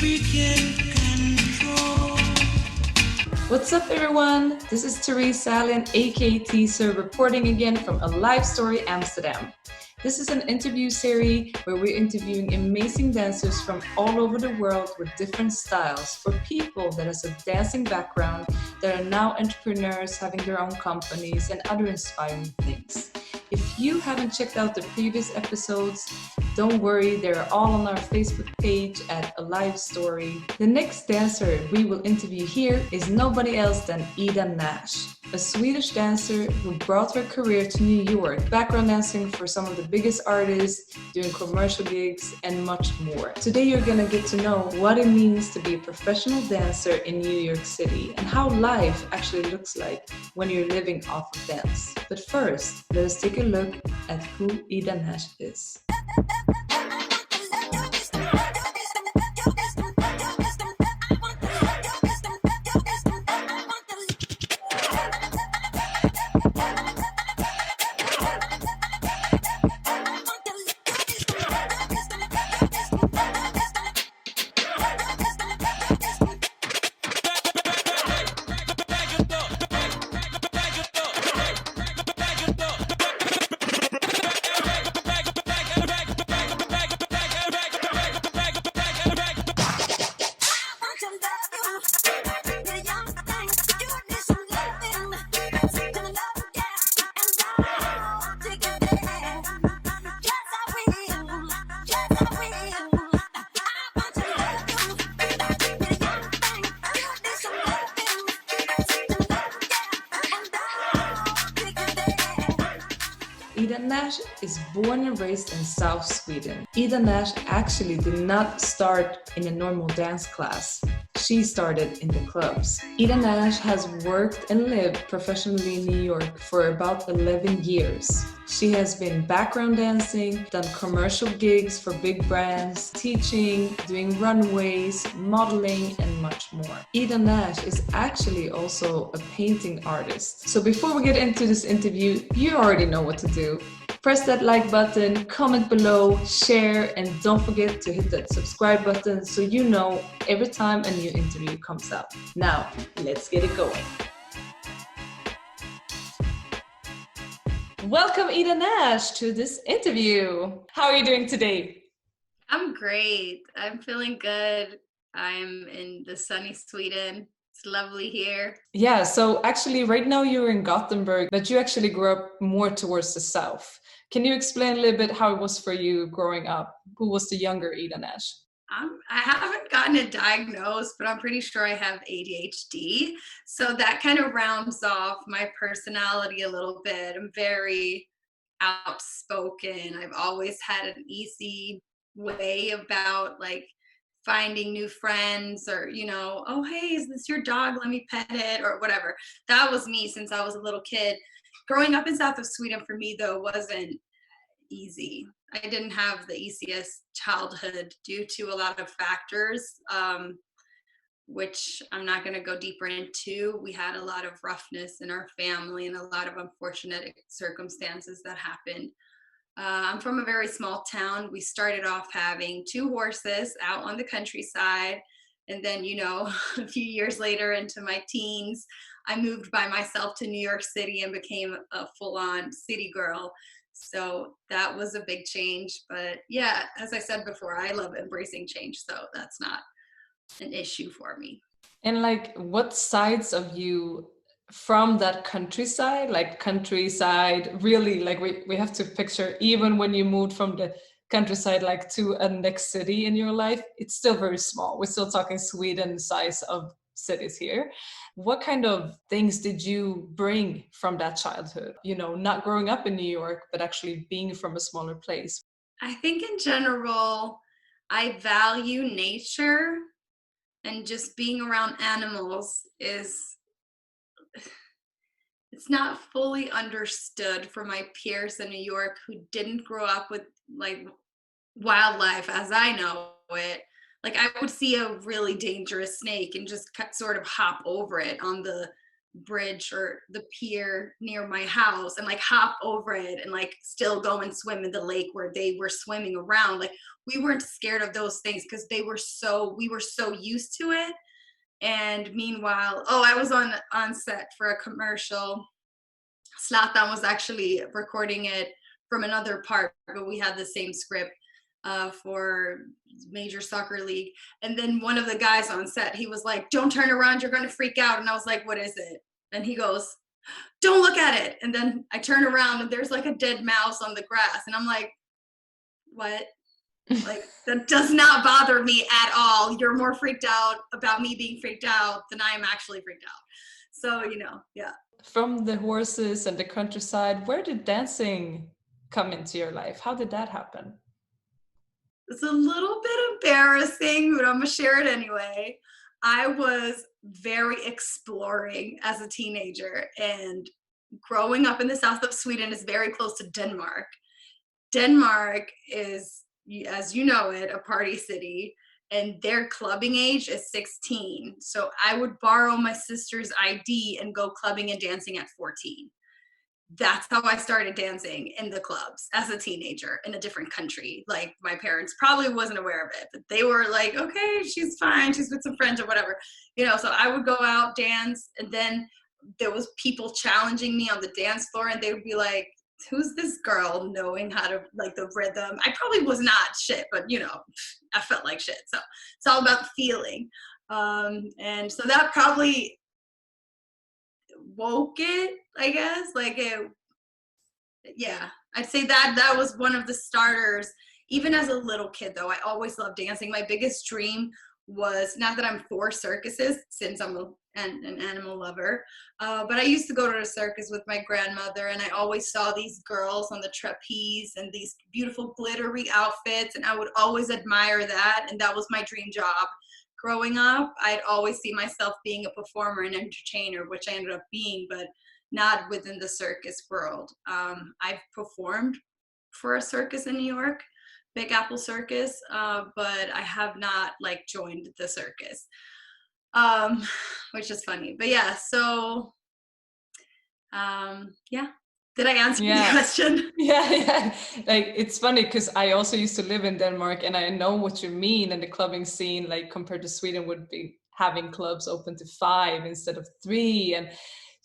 we can control. What's up, everyone? This is Therese Allen, aka T-zer, reporting again from A Live Story Amsterdam. This is an interview series where we're interviewing amazing dancers from all over the world with different styles for people that has a dancing background, that are now entrepreneurs having their own companies and other inspiring things. If you haven't checked out the previous episodes, don't worry, they're all on our Facebook page at A Live Story. The next dancer we will interview here is nobody else than Ida Nash, a Swedish dancer who brought her career to New York, background dancing for some of the biggest artists, doing commercial gigs, and much more. Today you're gonna get to know what it means to be a professional dancer in New York City and how life actually looks like when you're living off of dance. But first, let us take a look at who Ida Nash is. Ida Nash is born and raised in South Sweden. Ida Nash actually did not start in a normal dance class. She started in the clubs. Ida Nash has worked and lived professionally in New York for about 11 years. She has been background dancing, done commercial gigs for big brands, teaching, doing runways, modeling, and much more. Ida Nash is actually also a painting artist. So before we get into this interview, you already know what to do. Press that like button, comment below, share, and don't forget to hit that subscribe button so you know every time a new interview comes out. Now, let's get it going. Welcome, Ida Nash, to this interview. How are you doing today? I'm great. I'm feeling good. I'm in the sunny Sweden. It's lovely here. Yeah, so actually right now you're in Gothenburg, but you actually grew up more towards the south. Can you explain a little bit how it was for you growing up? Who was the younger Ida Nash? I haven't gotten it diagnosed, but I'm pretty sure I have ADHD. So that kind of rounds off my personality a little bit. I'm very outspoken. I've always had an easy way about like finding new friends or, oh, hey, is this your dog? Let me pet it or whatever. That was me since I was a little kid. Growing up in south of Sweden for me, though, wasn't easy. I didn't have the easiest childhood due to a lot of factors, which I'm not going to go deeper into. We had a lot of roughness in our family and a lot of unfortunate circumstances that happened. I'm from a very small town. We started off having 2 horses out on the countryside. And then, a few years later into my teens, I moved by myself to New York City and became a full-on city girl. So that was a big change. But yeah, as I said before, I love embracing change. So that's not an issue for me. And like, what sides of you from that countryside, really, like we have to picture, even when you moved from the countryside like to a next city in your life, it's still very small. We're still talking Sweden size of cities here. What kind of things did you bring from that childhood? Not growing up in New York, but actually being from a smaller place. I think in general, I value nature, and just being around animals it's not fully understood for my peers in New York who didn't grow up with like wildlife as I know it. Like I would see a really dangerous snake and just sort of hop over it on the bridge or the pier near my house and like hop over it and like still go and swim in the lake where they were swimming around. Like we weren't scared of those things because we were so used to it. And meanwhile, I was on set for a commercial. Zlatan was actually recording it from another part, but we had the same script for Major Soccer League. And then one of the guys on set, he was like, "Don't turn around, you're going to freak out." And I was like, "What is it?" And he goes, "Don't look at it." And then I turn around and there's like a dead mouse on the grass. And I'm like, "What?" Like, that does not bother me at all. You're more freaked out about me being freaked out than I am actually freaked out. So, yeah. From the horses and the countryside, where did dancing come into your life? How did that happen? It's a little bit embarrassing, but I'm gonna share it anyway. I was very exploring as a teenager, and growing up in the south of Sweden is very close to Denmark. Denmark is, as you know it, a party city, and their clubbing age is 16. So I would borrow my sister's ID and go clubbing and dancing at 14. That's how I started dancing in the clubs as a teenager in a different country. Like my parents probably wasn't aware of it, but they were like, "Okay, she's fine. She's with some friends or whatever." So I would go out, dance, and then there was people challenging me on the dance floor, and they would be like, "Who's this girl knowing how to like the rhythm?" I probably was not shit, but I felt like shit. So it's all about the feeling. And so that probably woke it, I guess. Like yeah, I'd say that was one of the starters. Even as a little kid, though, I always loved dancing. My biggest dream was, not that I'm for circuses, since I'm an animal lover, but I used to go to a circus with my grandmother, and I always saw these girls on the trapeze and these beautiful glittery outfits, and I would always admire that, and that was my dream job. Growing up, I'd always see myself being a performer and entertainer, which I ended up being, but not within the circus world. I've performed for a circus in New York, Big Apple Circus, but I have not like joined the circus, which is funny. But yeah, so yeah. Did I answer the question? Yeah. Like, it's funny because I also used to live in Denmark, and I know what you mean. And the clubbing scene, like compared to Sweden, would be having clubs open to 5 instead of 3. And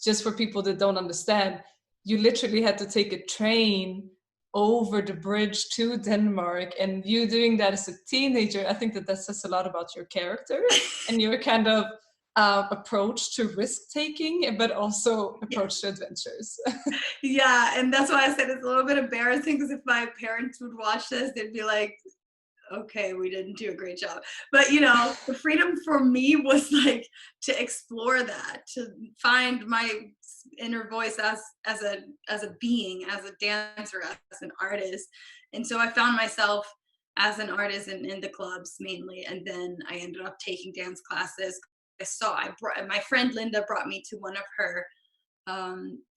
just for people that don't understand, you literally had to take a train over the bridge to Denmark, and you doing that as a teenager, I think that says a lot about your character and your kind of approach to risk taking, but also approach to adventures. Yeah, and that's why I said it's a little bit embarrassing, because if my parents would watch this, they'd be like, "Okay, we didn't do a great job." But the freedom for me was like to explore that, to find my inner voice as a being, as a dancer, as an artist. And so I found myself as an artist in the clubs mainly, and then I ended up taking dance classes. My friend Linda brought me to one of her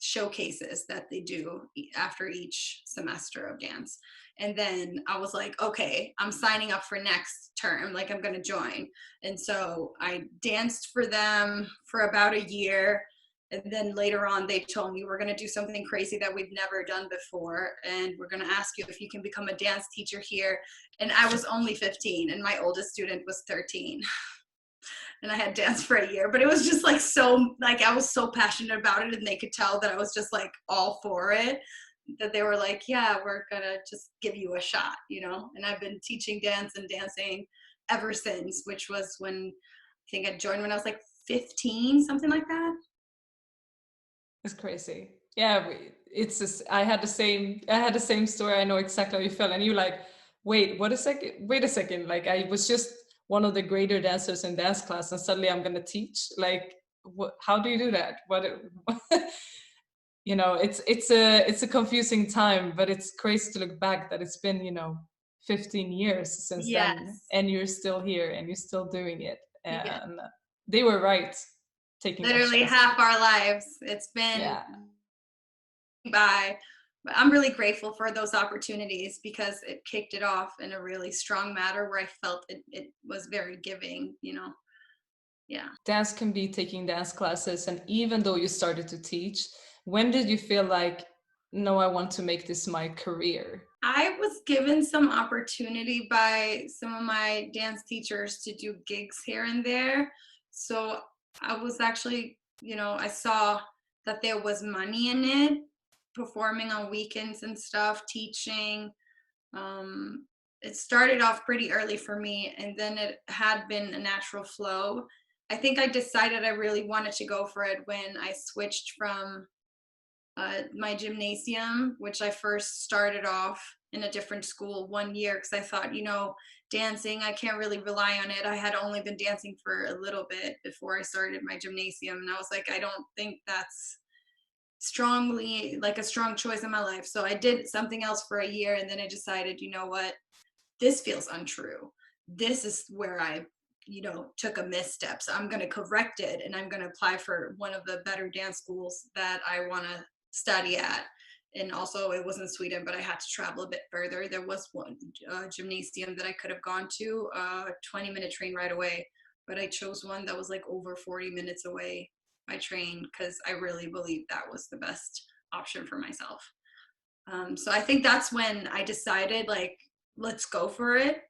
showcases that they do after each semester of dance. And then I was like, okay, I'm signing up for next term. Like, I'm going to join. And so I danced for them for about a year. And then later on, they told me, "We're going to do something crazy that we've never done before. And we're going to ask you if you can become a dance teacher here." And I was only 15, and my oldest student was 13. And I had danced for a year, but it was just like I was so passionate about it, and they could tell that I was just like all for it, that they were like, "Yeah, we're gonna just give you a shot," And I've been teaching dance and dancing ever since, which was when I think I joined when I was like 15, something like that. It's crazy. Yeah, it's just, I had the same story. I know exactly how you felt, and you like, wait a second. Like, I was just one of the greater dancers in dance class, and suddenly I'm gonna teach. Like, how do you do that? It's a confusing time, but it's crazy to look back that it's been 15 years since then, Yes. and you're still here and you're still doing it. Yeah. And they were right taking that Literally chance. half our lives. It's been by. But I'm really grateful for those opportunities, because it kicked it off in a really strong manner where I felt it was very giving. Yeah. Dance can be taking dance classes, and even though you started to teach, when did you feel like, no, I want to make this my career? I was given some opportunity by some of my dance teachers to do gigs here and there. So I was actually, I saw that there was money in it, performing on weekends and stuff, teaching. Um, it started off pretty early for me, and then it had been a natural flow. I think I decided I really wanted to go for it when I switched from my gymnasium, which I first started off in a different school 1 year because I thought, dancing, I can't really rely on it. I had only been dancing for a little bit before I started my gymnasium. And I was like, I don't think that's strongly like a strong choice in my life. So I did something else for a year. And then I decided, you know what? This feels untrue. This is where I took a misstep. So I'm going to correct it, and I'm going to apply for one of the better dance schools that I want to study at. And also, it was in Sweden, but I had to travel a bit further. There was one gymnasium that I could have gone to, a 20-minute train ride away, but I chose one that was like over 40 minutes away by train because I really believed that was the best option for myself. So I think that's when I decided, like, let's go for it,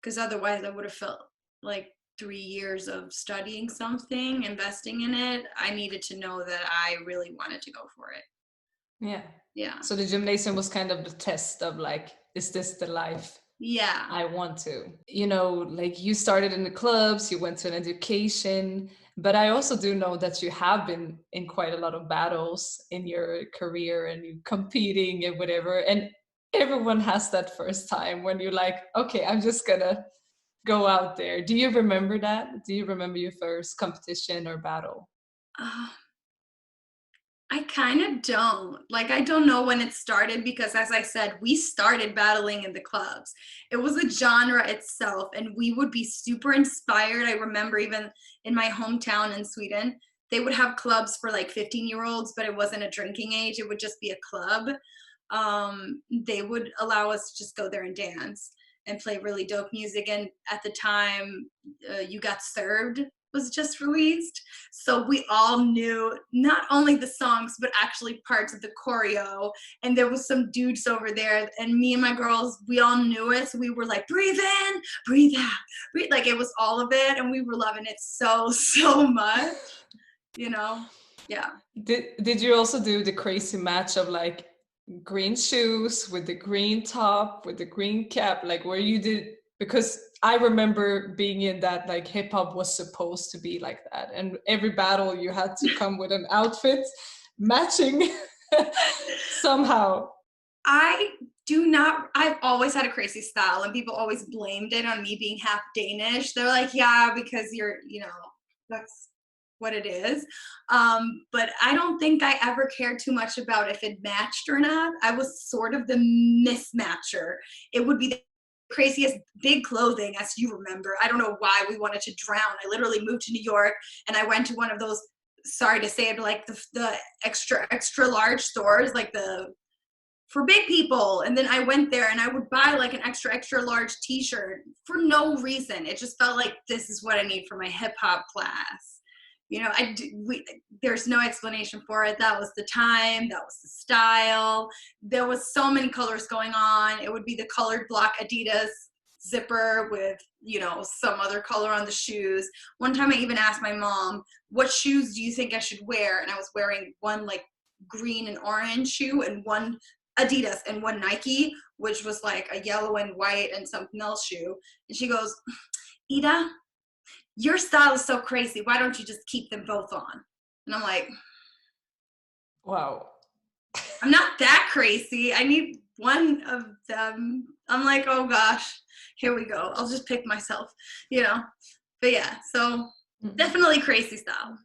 because otherwise I would have felt like 3 years of studying something, investing in it. I needed to know that I really wanted to go for it. Yeah. Yeah. So the gymnasium was kind of the test of like, is this the life Yeah. I want to? Like you started in the clubs, you went to an education, but I also do know that you have been in quite a lot of battles in your career and you competing and whatever. And everyone has that first time when you're like, okay, I'm just gonna go out there. Do you remember that? Do you remember your first competition or battle? Uh, I kind of don't. Like, I don't know when it started because, as I said, we started battling in the clubs. It was a genre itself, and we would be super inspired. I remember even in my hometown in Sweden, they would have clubs for like 15-year-olds, but it wasn't a drinking age. It would just be a club. They would allow us to just go there and dance and play really dope music. And at the time, You Got Served was just released. So we all knew not only the songs, but actually parts of the choreo. And there was some dudes over there, and me and my girls, we all knew it. So we were like, breathe in, breathe out. Breathe. Like, it was all of it. And we were loving it so, so much, Yeah. Did you also do the crazy match of like green shoes with the green top with the green cap, like where you did, because I remember being in that, like hip hop was supposed to be like that, and every battle you had to come with an outfit matching somehow. I've always had a crazy style, and people always blamed it on me being half Danish. They're like, yeah, because that's what it is. But I don't think I ever cared too much about if it matched or not. I was sort of the mismatcher. It would be the craziest big clothing, as you remember. I don't know why we wanted to drown. I literally moved to New York, and I went to one of those, sorry to say it, like the extra large stores, like the for big people. And then I went there and I would buy like an extra large t-shirt for no reason. It just felt like this is what I need for my hip hop class. There's no explanation for it. That was the time, that was the style. There was so many colors going on. It would be the colored block Adidas zipper with, some other color on the shoes. One time I even asked my mom, what shoes do you think I should wear? And I was wearing one like green and orange shoe and one Adidas and one Nike, which was like a yellow and white and something else shoe. And she goes, Ida, your style is so crazy. Why don't you just keep them both on? And I'm like, Wow. I'm not that crazy. I need one of them. I'm like, oh gosh, here we go. I'll just pick myself, But yeah, so definitely crazy style.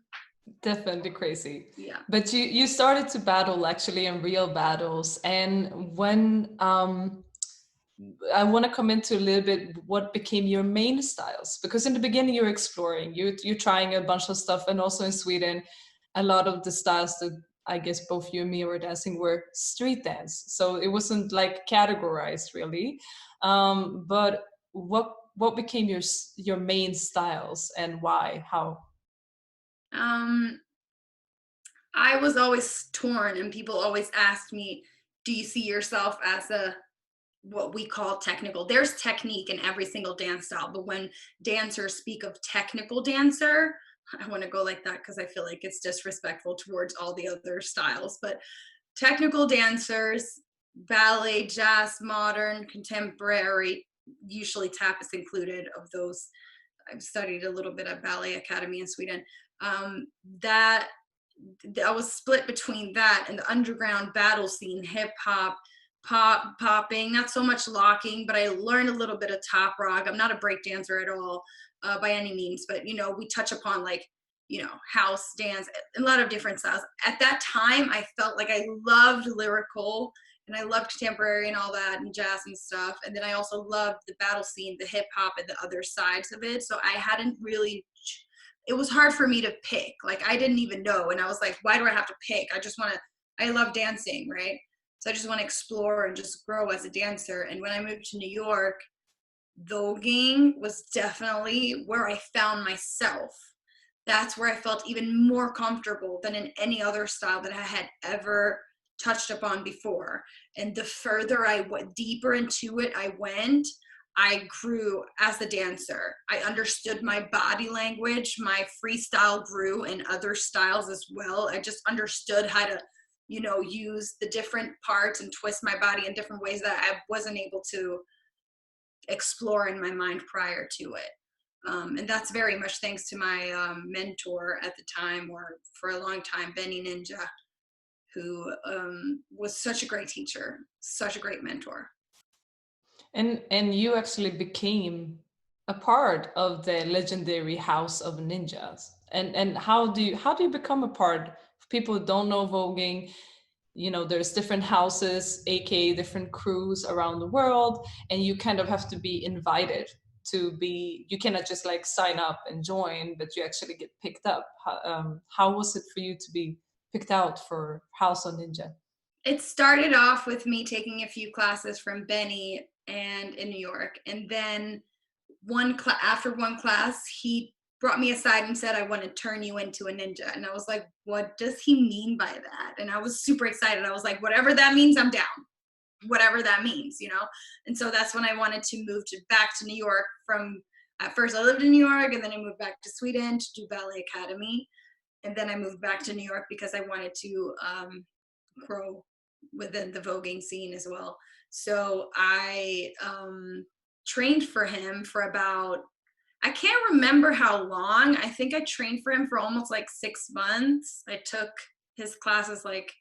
Definitely crazy. Yeah. But you started to battle actually in real battles, and when I want to come into a little bit what became your main styles, because in the beginning you're exploring, you're trying a bunch of stuff, and also in Sweden, a lot of the styles that I guess both you and me were dancing were street dance, so it wasn't like categorized really. But what became your main styles and why? How? Um, I was always torn, and people always asked me, do you see yourself as a what we call technical? There's technique in every single dance style, but when dancers speak of technical dancer, I want to go like that because I feel like it's disrespectful towards all the other styles. But technical dancers, ballet, jazz, modern, contemporary, usually tap is included of those. I've studied a little bit at Ballet Academy in Sweden. Um, that I was split between that and the underground battle scene, hip hop, popping, not so much locking, but I learned a little bit of top rock. I'm not a break dancer at all by any means, but we touch upon like, house dance, a lot of different styles. At that time, I felt like I loved lyrical and I loved contemporary and all that and jazz and stuff. And then I also loved the battle scene, the hip hop and the other sides of it. So I hadn't really, it was hard for me to pick. Like I didn't even know. And I was like, why do I have to pick? I love dancing, right? So I just want to explore and just grow as a dancer. And when I moved to New York, voguing was definitely where I found myself. That's where I felt even more comfortable than in any other style that I had ever touched upon before. And the further I went, deeper into it I went, I grew as a dancer. I understood my body language. My freestyle grew in other styles as well. I just understood how to, use the different parts and twist my body in different ways that I wasn't able to explore in my mind prior to it. And that's very much thanks to my mentor at the time, or for a long time, Benny Ninja, who was such a great teacher, such a great mentor. And you actually became a part of the legendary House of Ninjas. And how do you become a part? For people who don't know voguing, there's different houses, aka different crews around the world, and you kind of have to be invited to be. You cannot just like sign up and join, but you actually get picked up. How was it for you to be picked out for House of Ninja? It started off with me taking a few classes from Benny and in New York, and then after one class, he brought me aside and said, I want to turn you into a ninja. And I was like, what does he mean by that? And I was super excited. I was like, whatever that means, I'm down. Whatever that means. And so that's when I wanted to move back to New York. At first I lived in New York, and then I moved back to Sweden to do Ballet Academy. And then I moved back to New York because I wanted to grow within the voguing scene as well. So I trained for him for about, I can't remember how long. I think I trained for him for almost like 6 months. I took his classes like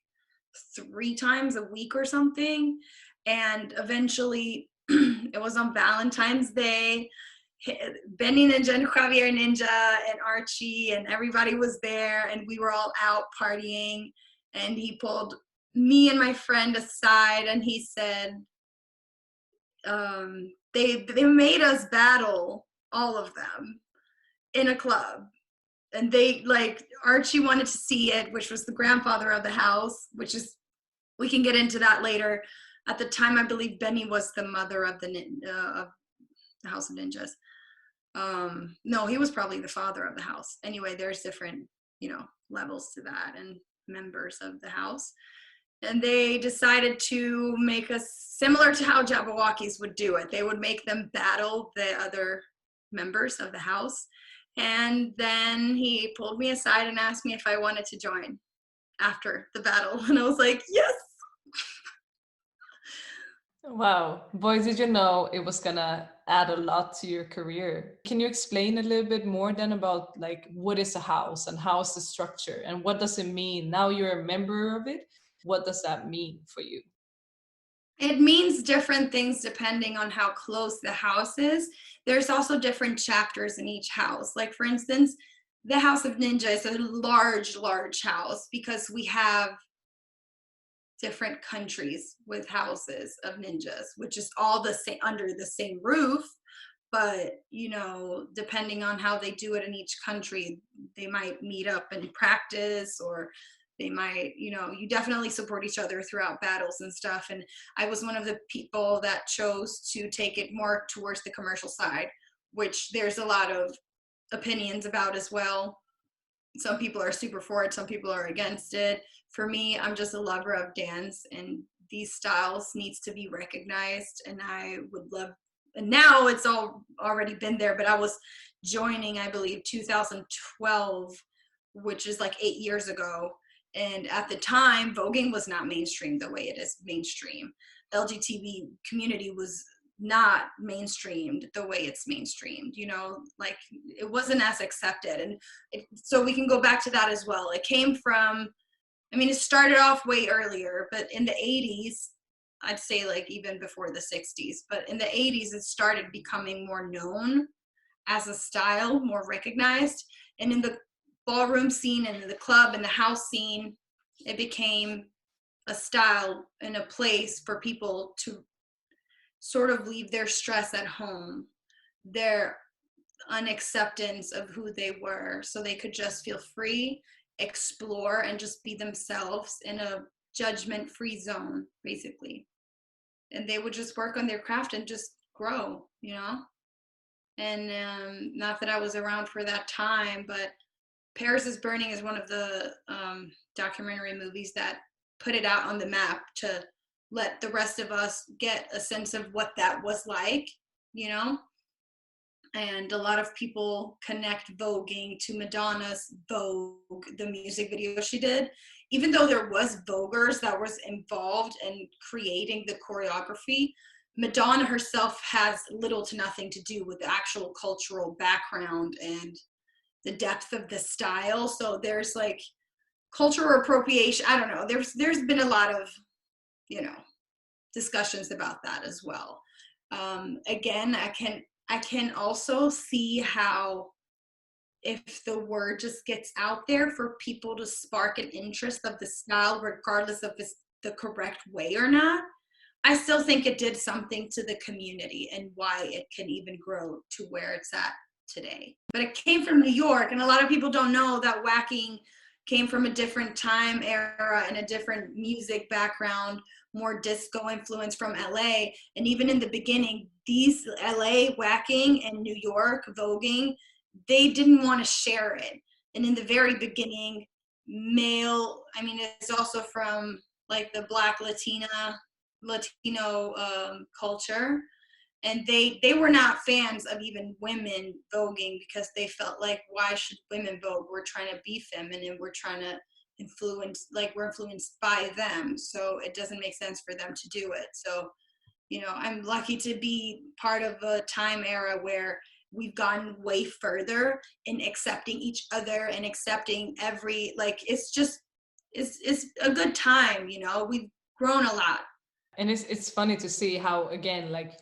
3 times a week or something. And eventually it was on Valentine's Day. Benny Ninja and Javier Ninja and Archie and everybody was there, and we were all out partying, and he pulled me and my friend aside and he said, they made us battle, all of them, in a club. And Archie wanted to see it, which was the grandfather of the house, which is, we can get into that later. At the time, I believe Benny was the mother of the House of Ninjas. No, he was probably the father of the house. Anyway, there's different, levels to that and members of the house. And they decided to make us similar to how Jabberwockies would do it. They would make them battle the other members of the house. And then he pulled me aside and asked me if I wanted to join after the battle. And I was like, yes. Wow. Boy, did you know it was gonna add a lot to your career. Can you explain a little bit more then about like what is a house and how is the structure and what does it mean? Now you're a member of it. What does that mean for you? It means different things depending on how close the house is. There's also different chapters in each house. Like for instance, the House of Ninja is a large, large house because we have different countries with houses of ninjas, which is all the same under the same roof. But depending on how they do it in each country, they might meet up and practice, or they might, you definitely support each other throughout battles and stuff. And I was one of the people that chose to take it more towards the commercial side, which there's a lot of opinions about as well. some people are super for it, some people are against it. For me, I'm just a lover of dance, and these styles needs to be recognized. And I would love, and now it's all already been there, but I was joining, I believe, 2012, which is like 8 years ago. And at the time, voguing was not mainstream the way it is mainstream. LGBT community was not mainstreamed the way it's mainstreamed, you know, like it wasn't as accepted. And so we can go back to that as well. It came from, I mean, it started off way earlier, but in the 80s, I'd say like even before the 60s, but in the 80s, it started becoming more known as a style, more recognized. And in the ballroom scene and in the club and the house scene, it became a style and a place for people to sort of leave their stress at home, their unacceptance of who they were, so they could just feel free, explore, and just be themselves in a judgment-free zone, basically. And they would just work on their craft and just grow, you know? And not that I was around for that time, but Paris is Burning is one of the documentary movies that put it out on the map to let the rest of us get a sense of what that was like, you know? And a lot of people connect voguing to Madonna's Vogue, the music video she did. Even though there was voguers that was involved in creating the choreography, Madonna herself has little to nothing to do with the actual cultural background and the depth of the style. So there's like cultural appropriation. I don't know. There's been a lot of, you know, discussions about that as well. Again, I can also see how if the word just gets out there for people to spark an interest of the style, regardless of it's the correct way or not, I still think it did something to the community and why it can even grow to where it's at today. But it came from New York, and a lot of people don't know that whacking came from a different time era and a different music background, more disco influence from LA. And even in the beginning, these LA whacking and New York voguing, they didn't want to share it. And in the very beginning, male, I mean, it's also from like the Black Latino culture. And they were not fans of even women voguing because they felt like, why should women vogue? We're trying to be feminine. We're trying to influence, like we're influenced by them. So it doesn't make sense for them to do it. So, you know, I'm lucky to be part of a time era where we've gone way further in accepting each other and accepting every, like, it's just, it's a good time, you know, we've grown a lot. And it's funny to see how, again, like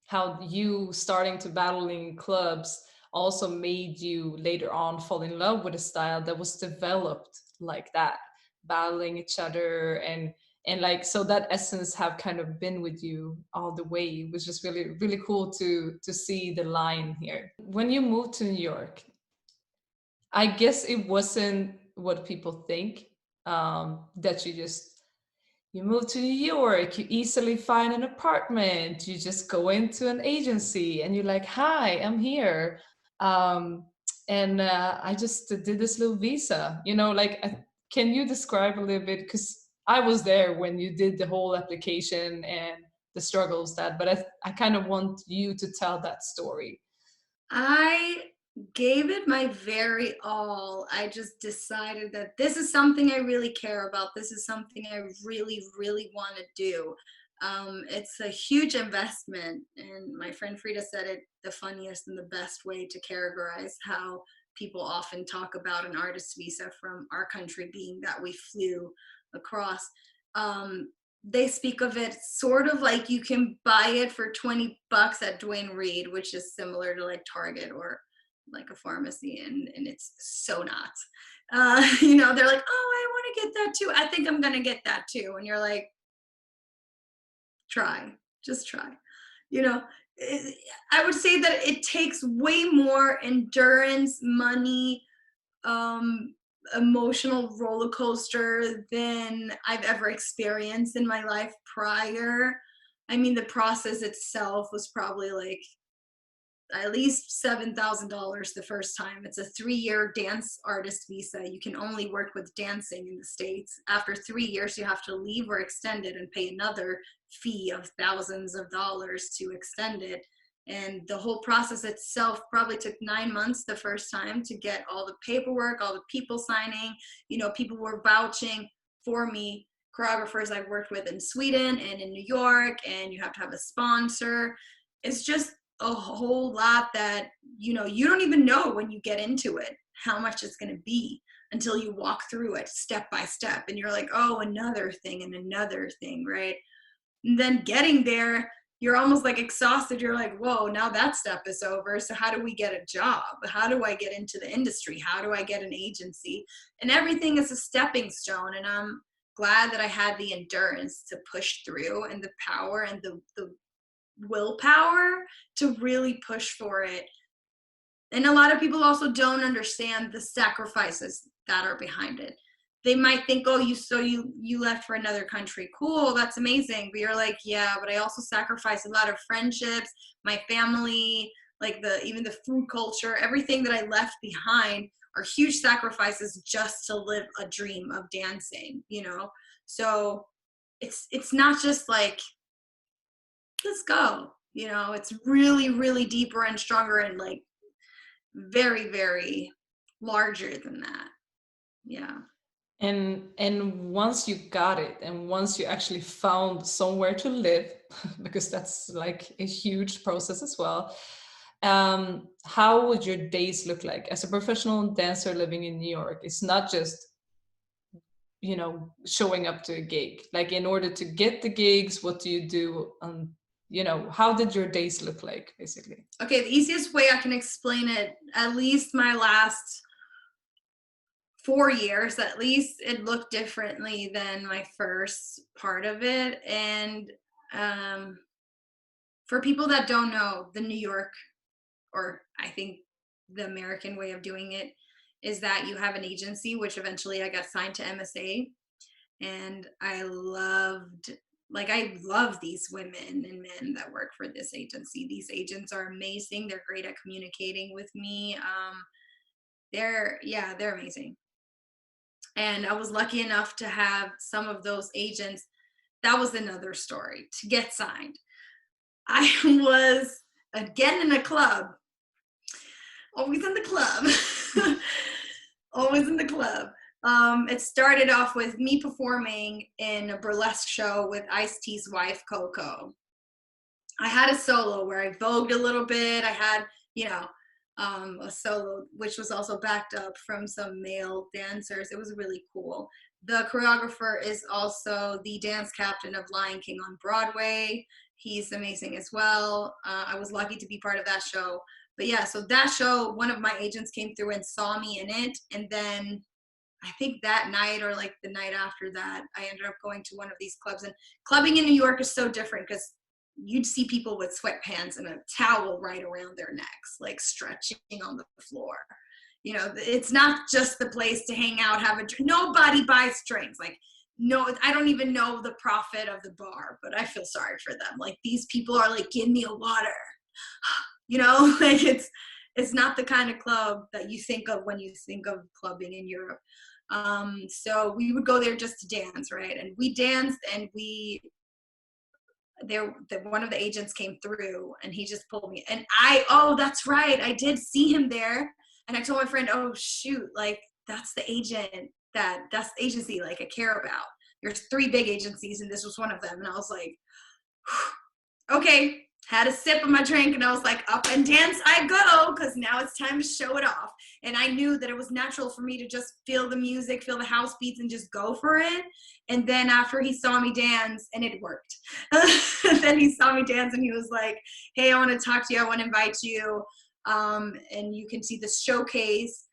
how you starting to battle in clubs also made you later on fall in love with a style that was developed like that, battling each other, and like, so that essence have kind of been with you all the way. It was just really, really cool to see the line here. When you moved to New York, I guess it wasn't what people think, that you move to New York, you easily find an apartment, you just go into an agency and you're like, hi, I'm here. Um, and I just did this little visa, you know, like, can you describe a little bit? Because I was there when you did the whole application and the struggles that, but I kind of want you to tell that story. I gave it my very all. I just decided that this is something I really care about. This is something I really, really want to do. It's a huge investment, and my friend Frida said it the funniest and the best way to categorize how people often talk about an artist visa from our country being that we flew across. They speak of it sort of like you can buy it for $20 at Dwayne Reed, which is similar to like Target or like a pharmacy, and it's so not. You know, they're like, oh, I want to get that too. I think I'm gonna get that too. And you're like, try, just try. You know, I would say that it takes way more endurance, money, um, emotional roller coaster than I've ever experienced in my life prior. I mean, the process itself was probably like at least $7,000 the first time. It's a 3-year dance artist visa. You can only work with dancing in the States. After 3 years, you have to leave or extend it and pay another fee of thousands of dollars to extend it. And the whole process itself probably took 9 months the first time to get all the paperwork, all the people signing. You know, people were vouching for me, choreographers I've worked with in Sweden and in New York, and you have to have a sponsor. It's just a whole lot that, you know, you don't even know when you get into it how much it's going to be until you walk through it step by step. And you're like, oh, another thing and another thing, right? And then getting there, you're almost like exhausted. You're like, whoa, now that step is over. So how do we get a job? How do I get into the industry? How do I get an agency? And everything is a stepping stone. And I'm glad that I had the endurance to push through, and the power and the willpower to really push for it. And a lot of people also don't understand the sacrifices that are behind it. They might think, oh, you left for another country. Cool, that's amazing. But you're like, yeah, but I also sacrificed a lot of friendships, my family, like even the food culture, everything that I left behind are huge sacrifices just to live a dream of dancing, you know? So it's not just like, let's go, you know, it's really, really deeper and stronger and like very, very larger than that. Yeah. And once you got it, and once you actually found somewhere to live, because that's like a huge process as well, how would your days look like as a professional dancer living in New York? It's not just, you know, showing up to a gig. Like, in order to get the gigs, what do you do? You know, how did your days look like, basically? Okay, the easiest way I can explain it, at least my last 4 years, at least it looked differently than my first part of it. And for people that don't know, the New York, or I think the American way of doing it, is that you have an agency, which eventually I got signed to MSA. And I love these women and men that work for this agency. These agents are amazing. They're great at communicating with me. They're amazing. And I was lucky enough to have some of those agents. That was another story, to get signed. I was again in a club, always in the club, always in the club. It started off with me performing in a burlesque show with Ice-T's wife, Coco. I had a solo where I vogued a little bit. I had, you know, a solo, which was also backed up from some male dancers. It was really cool. The choreographer is also the dance captain of Lion King on Broadway. He's amazing as well. I was lucky to be part of that show. But yeah, so that show, one of my agents came through and saw me in it. And then I think that night, or like the night after that, I ended up going to one of these clubs. And clubbing in New York is so different, because you'd see people with sweatpants and a towel right around their necks, like stretching on the floor. You know, it's not just the place to hang out, have a drink. Nobody buys drinks. Like, no, I don't even know the profit of the bar, but I feel sorry for them. Like, these people are like, give me a water. You know, like it's not the kind of club that you think of when you think of clubbing in Europe. So we would go there just to dance, right? And we danced, and one of the agents came through, and he just pulled me, and oh, that's right, I did see him there. And I told my friend, oh shoot, like that's the agency like I care about. There's 3 big agencies, and this was one of them. And I was like, okay, had a sip of my drink, and I was like, up and dance I go, because now it's time to show it off. And I knew that it was natural for me to just feel the music, feel the house beats, and just go for it. And then after he saw me dance, and it worked. Then he saw me dance, and he was like, hey, I want to talk to you. I want to invite you. And you can see the showcase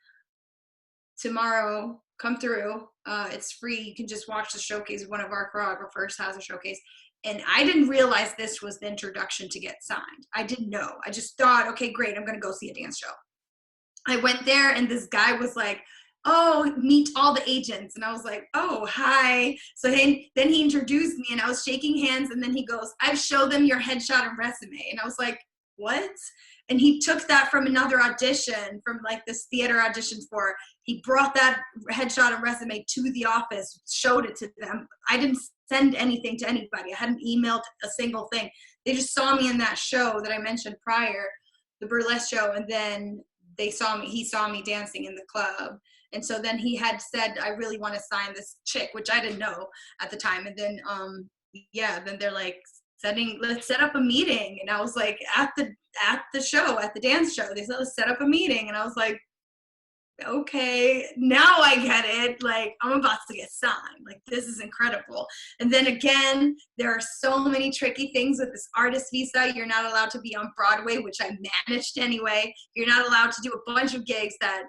tomorrow. Come through. It's free. You can just watch the showcase. One of our choreographers has a showcase. And I didn't realize this was the introduction to get signed. I didn't know. I just thought, okay, great, I'm going to go see a dance show. I went there, and this guy was like, oh, meet all the agents. And I was like, oh, hi. So then he introduced me, and I was shaking hands, and then he goes, I've showed them your headshot and resume. And I was like, what? And he took that from another audition, from like this theater audition for, he brought that headshot and resume to the office, showed it to them. I didn't send anything to anybody. I hadn't emailed a single thing. They just saw me in that show that I mentioned prior, the burlesque show, and then he saw me dancing in the club. And so then he had said, I really want to sign this chick, which I didn't know at the time. And then, then they're like, let's set up a meeting. And I was like, at the show, at the dance show, they said, let's set up a meeting. And I was like, okay, now I get it. Like, I'm about to get signed. Like, this is incredible. And then again, there are so many tricky things with this artist visa. You're not allowed to be on Broadway, which I managed anyway. You're not allowed to do a bunch of gigs that,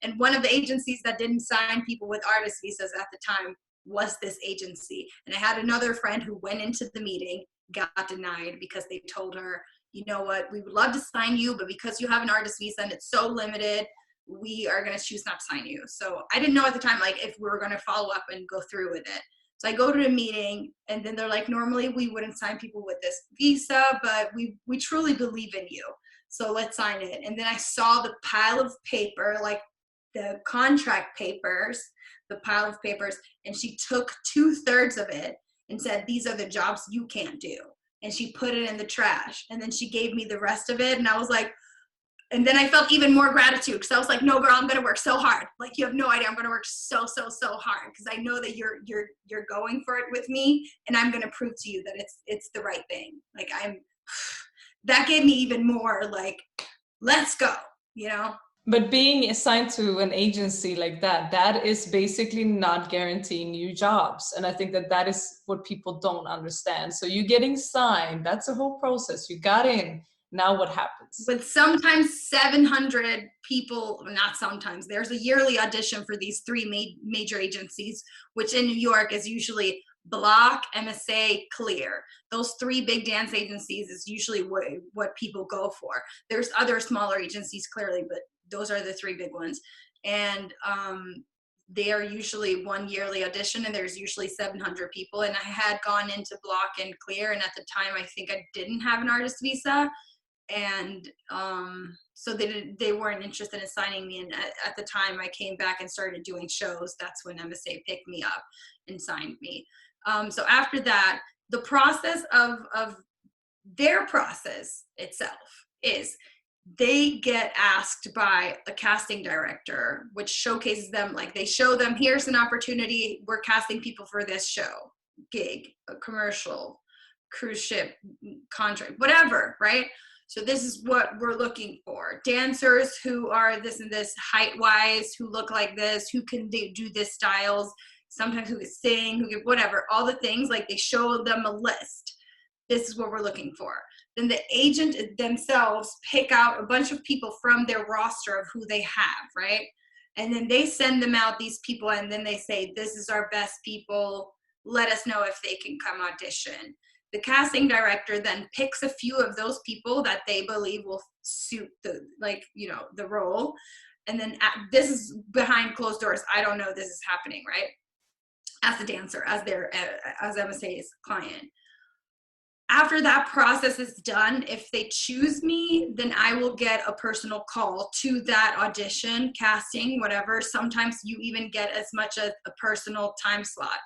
and one of the agencies that didn't sign people with artist visas at the time was this agency. And I had another friend who went into the meeting, got denied because they told her, you know what, we would love to sign you, but because you have an artist visa and it's so limited, we are going to choose not to sign you. So I didn't know at the time, like, if we were going to follow up and go through with it. So I go to the meeting, and then they're like, normally we wouldn't sign people with this visa, but we truly believe in you, so let's sign it. And then I saw the pile of paper, like the contract papers, the pile of papers, and she took 2/3 of it and said, these are the jobs you can't do. And she put it in the trash. And then she gave me the rest of it. And I was like, and then I felt even more gratitude, because I was like, no, girl, I'm going to work so hard. Like, you have no idea. I'm going to work so, so, so hard, because I know that you're going for it with me, and I'm going to prove to you that it's the right thing. Like, that gave me even more, like, let's go, But being assigned to an agency like that is basically not guaranteeing you jobs. And I think that is what people don't understand. So you getting signed, that's a whole process. You got in. Now what happens? With sometimes 700 people, not sometimes, there's a yearly audition for these three major agencies, which in New York is usually Block, MSA, Clear. Those three big dance agencies is usually what people go for. There's other smaller agencies, clearly, but those are the three big ones. And they are usually one yearly audition, and there's usually 700 people. And I had gone into Block and Clear, and at the time, I think I didn't have an artist visa. And so they weren't interested in signing me. And at the time I came back and started doing shows, that's when MSA picked me up and signed me. So after that, the process of their process itself is they get asked by a casting director, which showcases them, like, they show them, here's an opportunity, we're casting people for this show, gig, a commercial, cruise ship, contract, whatever, right? So this is what we're looking for. Dancers who are this and this height-wise, who look like this, who can do this styles, sometimes who can sing, who can whatever, all the things, like, they show them a list. This is what we're looking for. Then the agent themselves pick out a bunch of people from their roster of who they have, right? And then they send them out, these people, and then they say, this is our best people. Let us know if they can come audition. The casting director then picks a few of those people that they believe will suit the role. And then this is behind closed doors. I don't know this is happening, right? As a dancer, as MSA's client. After that process is done, if they choose me, then I will get a personal call to that audition, casting, whatever. Sometimes you even get as much as a personal time slot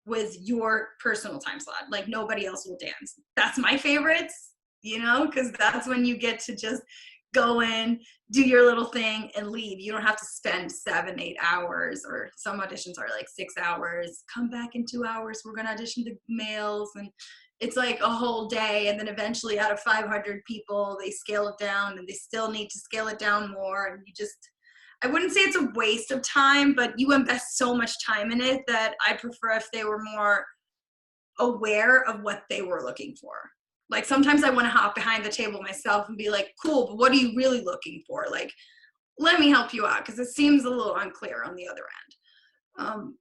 with your personal time slot. Like, nobody else will dance. That's my favorites, because that's when you get to just go in, do your little thing, and leave. You don't have to spend 7-8 hours, or some auditions are like 6 hours. Come back in 2 hours. We're going to audition the males. And it's like a whole day. And then eventually, out of 500 people, they scale it down, and they still need to scale it down more. And I wouldn't say it's a waste of time, but you invest so much time in it that I prefer if they were more aware of what they were looking for. Like, sometimes I want to hop behind the table myself and be like, cool, but what are you really looking for? Like, let me help you out, because it seems a little unclear on the other end.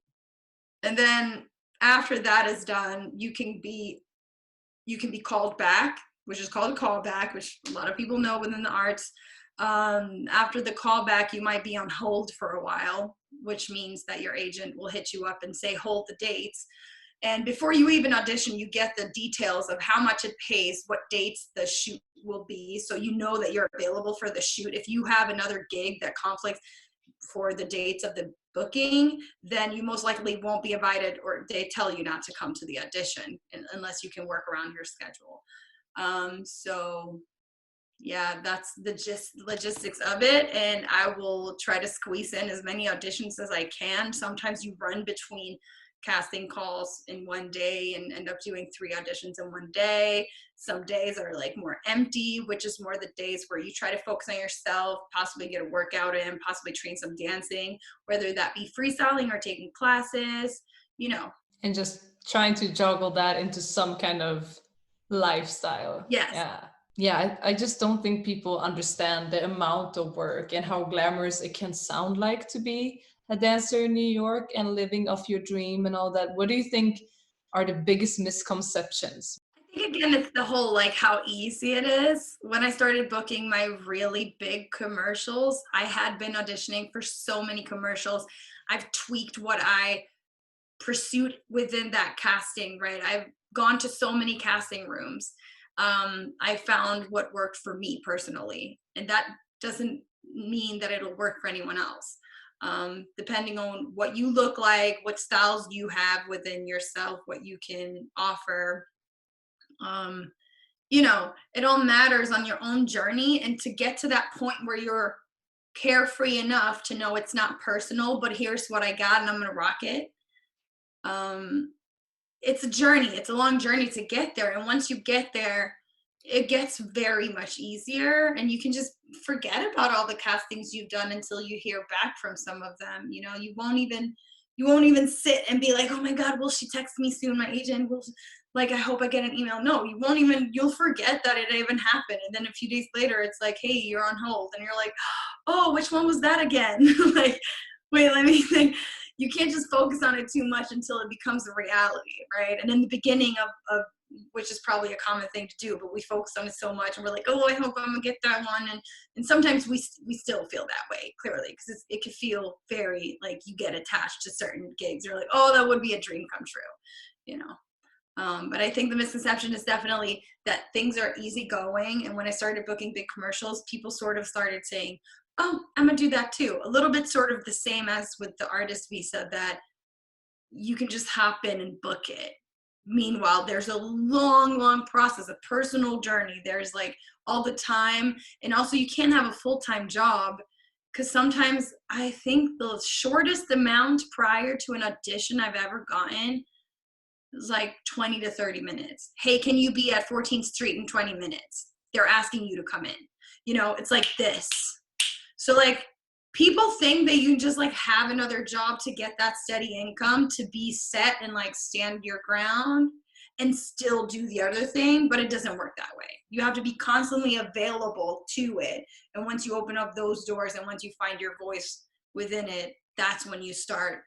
And then after that is done, you can be called back, which is called a callback, which a lot of people know within the arts. After the callback, you might be on hold for a while, which means that your agent will hit you up and say, hold the dates. And before you even audition, you get the details of how much it pays, what dates the shoot will be, so you know that you're available for the shoot. If you have another gig that conflicts for the dates of the booking, then you most likely won't be invited, or they tell you not to come to the audition unless you can work around your schedule. So yeah, that's the logistics of it. And I will try to squeeze in as many auditions as I can. Sometimes you run between casting calls in one day and end up doing 3 auditions in one day. Some days are like more empty, which is more the days where you try to focus on yourself, possibly get a workout in, possibly train some dancing, whether that be freestyling or taking classes, you know. And just trying to juggle that into some kind of lifestyle. Yes. Yeah, I just don't think people understand the amount of work and how glamorous it can sound like to be a dancer in New York and living off your dream and all that. What do you think are the biggest misconceptions? I think again, it's the whole like how easy it is. When I started booking my really big commercials, I had been auditioning for so many commercials. I've tweaked what I pursued within that casting, right? I've gone to so many casting rooms. I found what worked for me personally, and that doesn't mean that it'll work for anyone else. Depending on what you look like, what styles you have within yourself, what you can offer. You know, it all matters on your own journey, and to get to that point where you're carefree enough to know it's not personal, but here's what I got and I'm gonna rock it. It's a journey. It's a long journey to get there. And once you get there, it gets very much easier, and you can just forget about all the castings you've done until you hear back from some of them. You know, you won't even sit and be like, oh my God, will she text me soon? My agent will, like, I hope I get an email. No, you'll forget that it even happened. And then a few days later, it's like, hey, you're on hold. And you're like, oh, which one was that again? Like, wait, let me think. You can't just focus on it too much until it becomes a reality, right? And in the beginning of which is probably a common thing to do, but we focus on it so much and we're like, oh, I hope I'm gonna get that one. And sometimes we still feel that way, clearly, because it can feel very like you get attached to certain gigs. You're like, oh, that would be a dream come true, you know? But I think the misconception is definitely that things are easygoing. And when I started booking big commercials, people sort of started saying, oh, I'm gonna do that too. A little bit sort of the same as with the artist visa, that you can just hop in and book it. Meanwhile, there's a long process, a personal journey. There's like all the time. And also you can't have a full-time job, because sometimes I think the shortest amount prior to an audition I've ever gotten is like 20 to 30 minutes. Hey, can you be at 14th Street in 20 minutes? They're asking you to come in. You know, it's like this. So like, people think that you just like have another job to get that steady income to be set and like stand your ground and still do the other thing, but it doesn't work that way. You have to be constantly available to it. And once you open up those doors and once you find your voice within it, that's when you start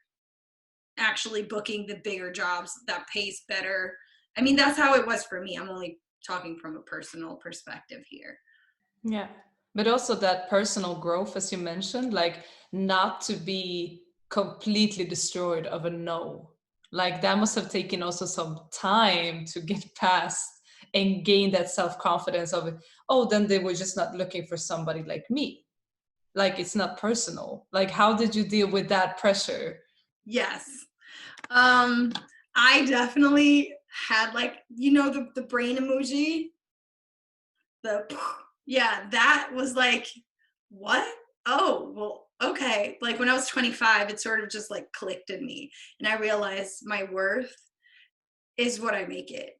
actually booking the bigger jobs that pays better. I mean, that's how it was for me. I'm only talking from a personal perspective here. Yeah. But also that personal growth, as you mentioned, like not to be completely destroyed of a no. Like that must have taken also some time to get past and gain that self-confidence of, oh, then they were just not looking for somebody like me. Like it's not personal. Like how did you deal with that pressure? Yes. I definitely had like, you know, the brain emoji, yeah, that was like, what? Oh, well, okay. Like when I was 25, it sort of just like clicked in me. And I realized my worth is what I make it.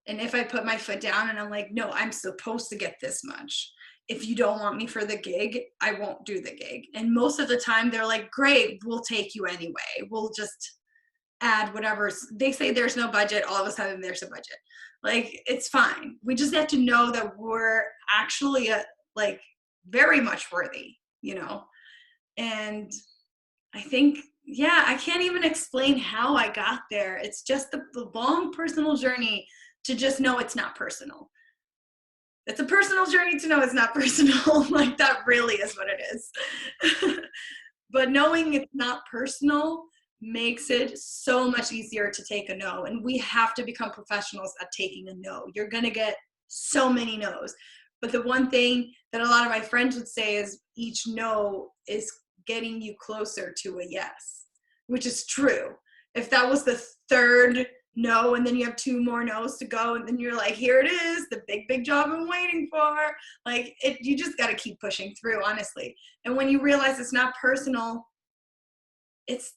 And if I put my foot down and I'm like, no, I'm supposed to get this much. If you don't want me for the gig, I won't do the gig. And most of the time they're like, great, we'll take you anyway. We'll just add whatever. They say there's no budget. All of a sudden there's a budget. Like, it's fine. We just have to know that we're actually like very much worthy, you know? And I think, yeah, I can't even explain how I got there. It's just the long personal journey to just know it's not personal. It's a personal journey to know it's not personal. Like, that really is what it is. But knowing it's not personal makes it so much easier to take a no. And we have to become professionals at taking a no. You're going to get so many no's. But the one thing that a lot of my friends would say is each no is getting you closer to a yes, which is true. If that was the third no, and then you have 2 more no's to go, and then you're like, here it is, the big job I'm waiting for. Like, you just got to keep pushing through, honestly. And when you realize it's not personal,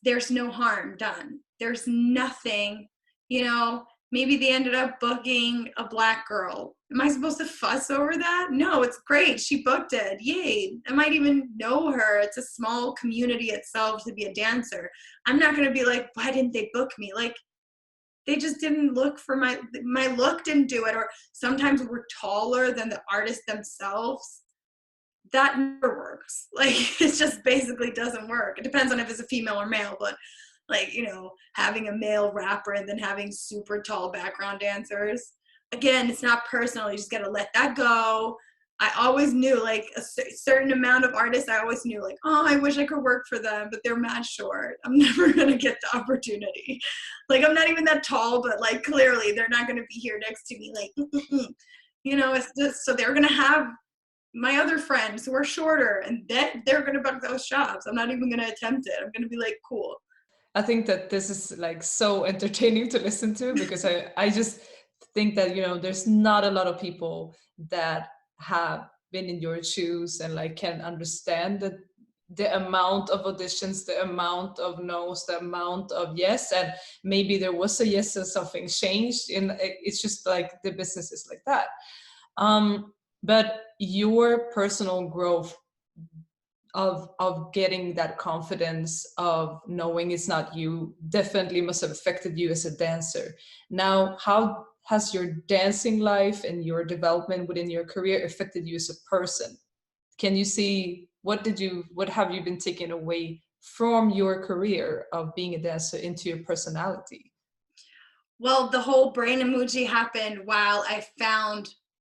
there's no harm done. There's nothing, maybe they ended up booking a Black girl. Am I supposed to fuss over that? No, it's great. She booked it. Yay. I might even know her. It's a small community itself to be a dancer. I'm not going to be like, why didn't they book me? Like, they just didn't look for my look didn't do it. Or sometimes we're taller than the artist themselves. That never works. Like, it just basically doesn't work. It depends on if it's a female or male, but like, having a male rapper and then having super tall background dancers. Again, it's not personal. You just got to let that go. I always knew, like, a certain amount of artists, I always knew, like, oh, I wish I could work for them, but they're mad short. I'm never going to get the opportunity. Like, I'm not even that tall, but, like, clearly they're not going to be here next to me, like, it's just, so they're going to have my other friends who are shorter, and they're going to book those jobs. I'm not even going to attempt it. I'm going to be like, cool. I think that this is like so entertaining to listen to, because I just think that, there's not a lot of people that have been in your shoes and like can understand the amount of auditions, the amount of no's, the amount of yes, and maybe there was a yes and something changed. It's just like the business is like that. But your personal growth of getting that confidence of knowing it's not you definitely must have affected you as a dancer. Now, how has your dancing life and your development within your career affected you as a person? Can you see what have you been taking away from your career of being a dancer into your personality? Well, the whole brain emoji happened while I found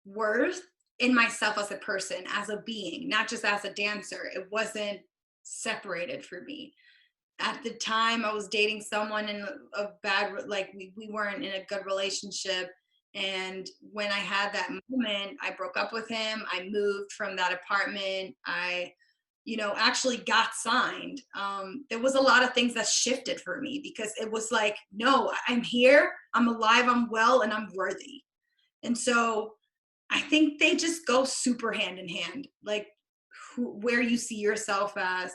worth in myself as a person, as a being, not just as a dancer. It wasn't separated for me. At the time, I was dating someone in a bad, like we weren't in a good relationship. And when I had that moment, I broke up with him. I moved from that apartment. I actually got signed. There was a lot of things that shifted for me, because it was like, no, I'm here, I'm alive, I'm well, and I'm worthy. And so I think they just go super hand in hand, like where you see yourself as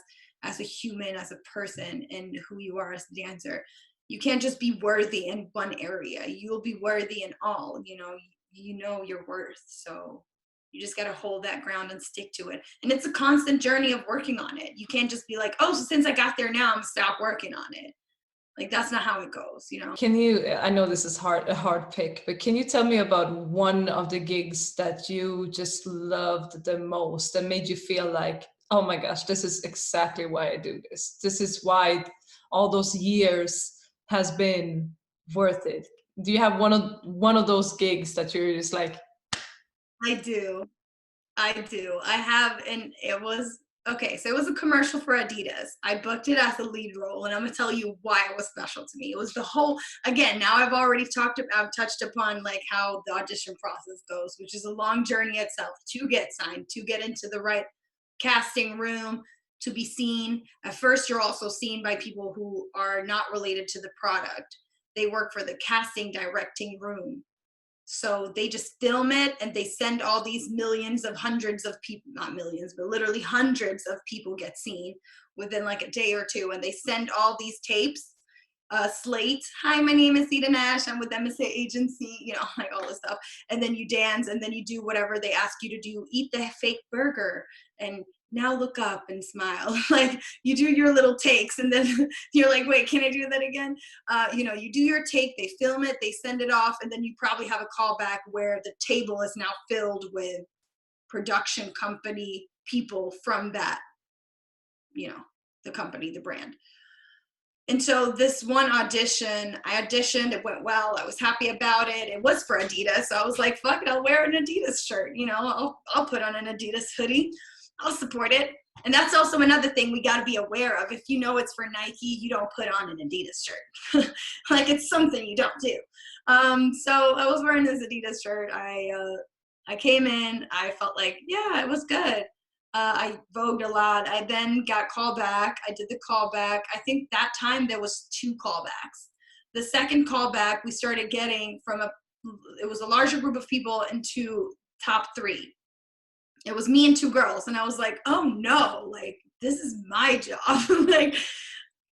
a human, as a person, and who you are as a dancer. You can't just be worthy in one area. You'll be worthy in all, you know your worth. So you just got to hold that ground and stick to it. And it's a constant journey of working on it. You can't just be like, oh, so since I got there now, I'm gonna stop working on it. Like, that's not how it goes, Can you, I know this is a hard pick, but can you tell me about one of the gigs that you just loved the most, that made you feel like, oh my gosh, this is exactly why I do this. This is why all those years has been worth it. Do you have one of those gigs that you're just like? I do. I have, and it was, okay, so it was a commercial for Adidas. I booked it as a lead role, and I'm gonna tell you why it was special to me. It was the whole, again, now I've touched upon like how the audition process goes, which is a long journey itself to get signed, to get into the right casting room, to be seen. At first, you're also seen by people who are not related to the product. They work for the casting directing room. So they just film it, and they send all these millions of hundreds of people, not millions, but literally hundreds of people get seen within like a day or two. And they send all these tapes, slate. Hi, my name is Ida Nash. I'm with MSA Agency, like all this stuff. And then you dance, and then you do whatever they ask you to do. Eat the fake burger, and now look up and smile. Like, you do your little takes, and then you're like, wait, can I do that again? You do your take, they film it, they send it off, and then you probably have a callback where the table is now filled with production company people from that, the company, the brand. And so this one audition, I auditioned, it went well, I was happy about it. It was for Adidas, so I was like, fuck it, I'll wear an Adidas shirt, I'll put on an Adidas hoodie. I'll support it. And that's also another thing we got to be aware of. If you know it's for Nike, you don't put on an Adidas shirt. Like, it's something you don't do. So I was wearing this Adidas shirt. I came in, I felt like, yeah, it was good. I vogued a lot. I then got called back. I did the callback. I think that time there was 2 callbacks. The second callback we started getting it was a larger group of people into top 3. It was me and 2 girls, and I was like, oh no, like, this is my job. Like,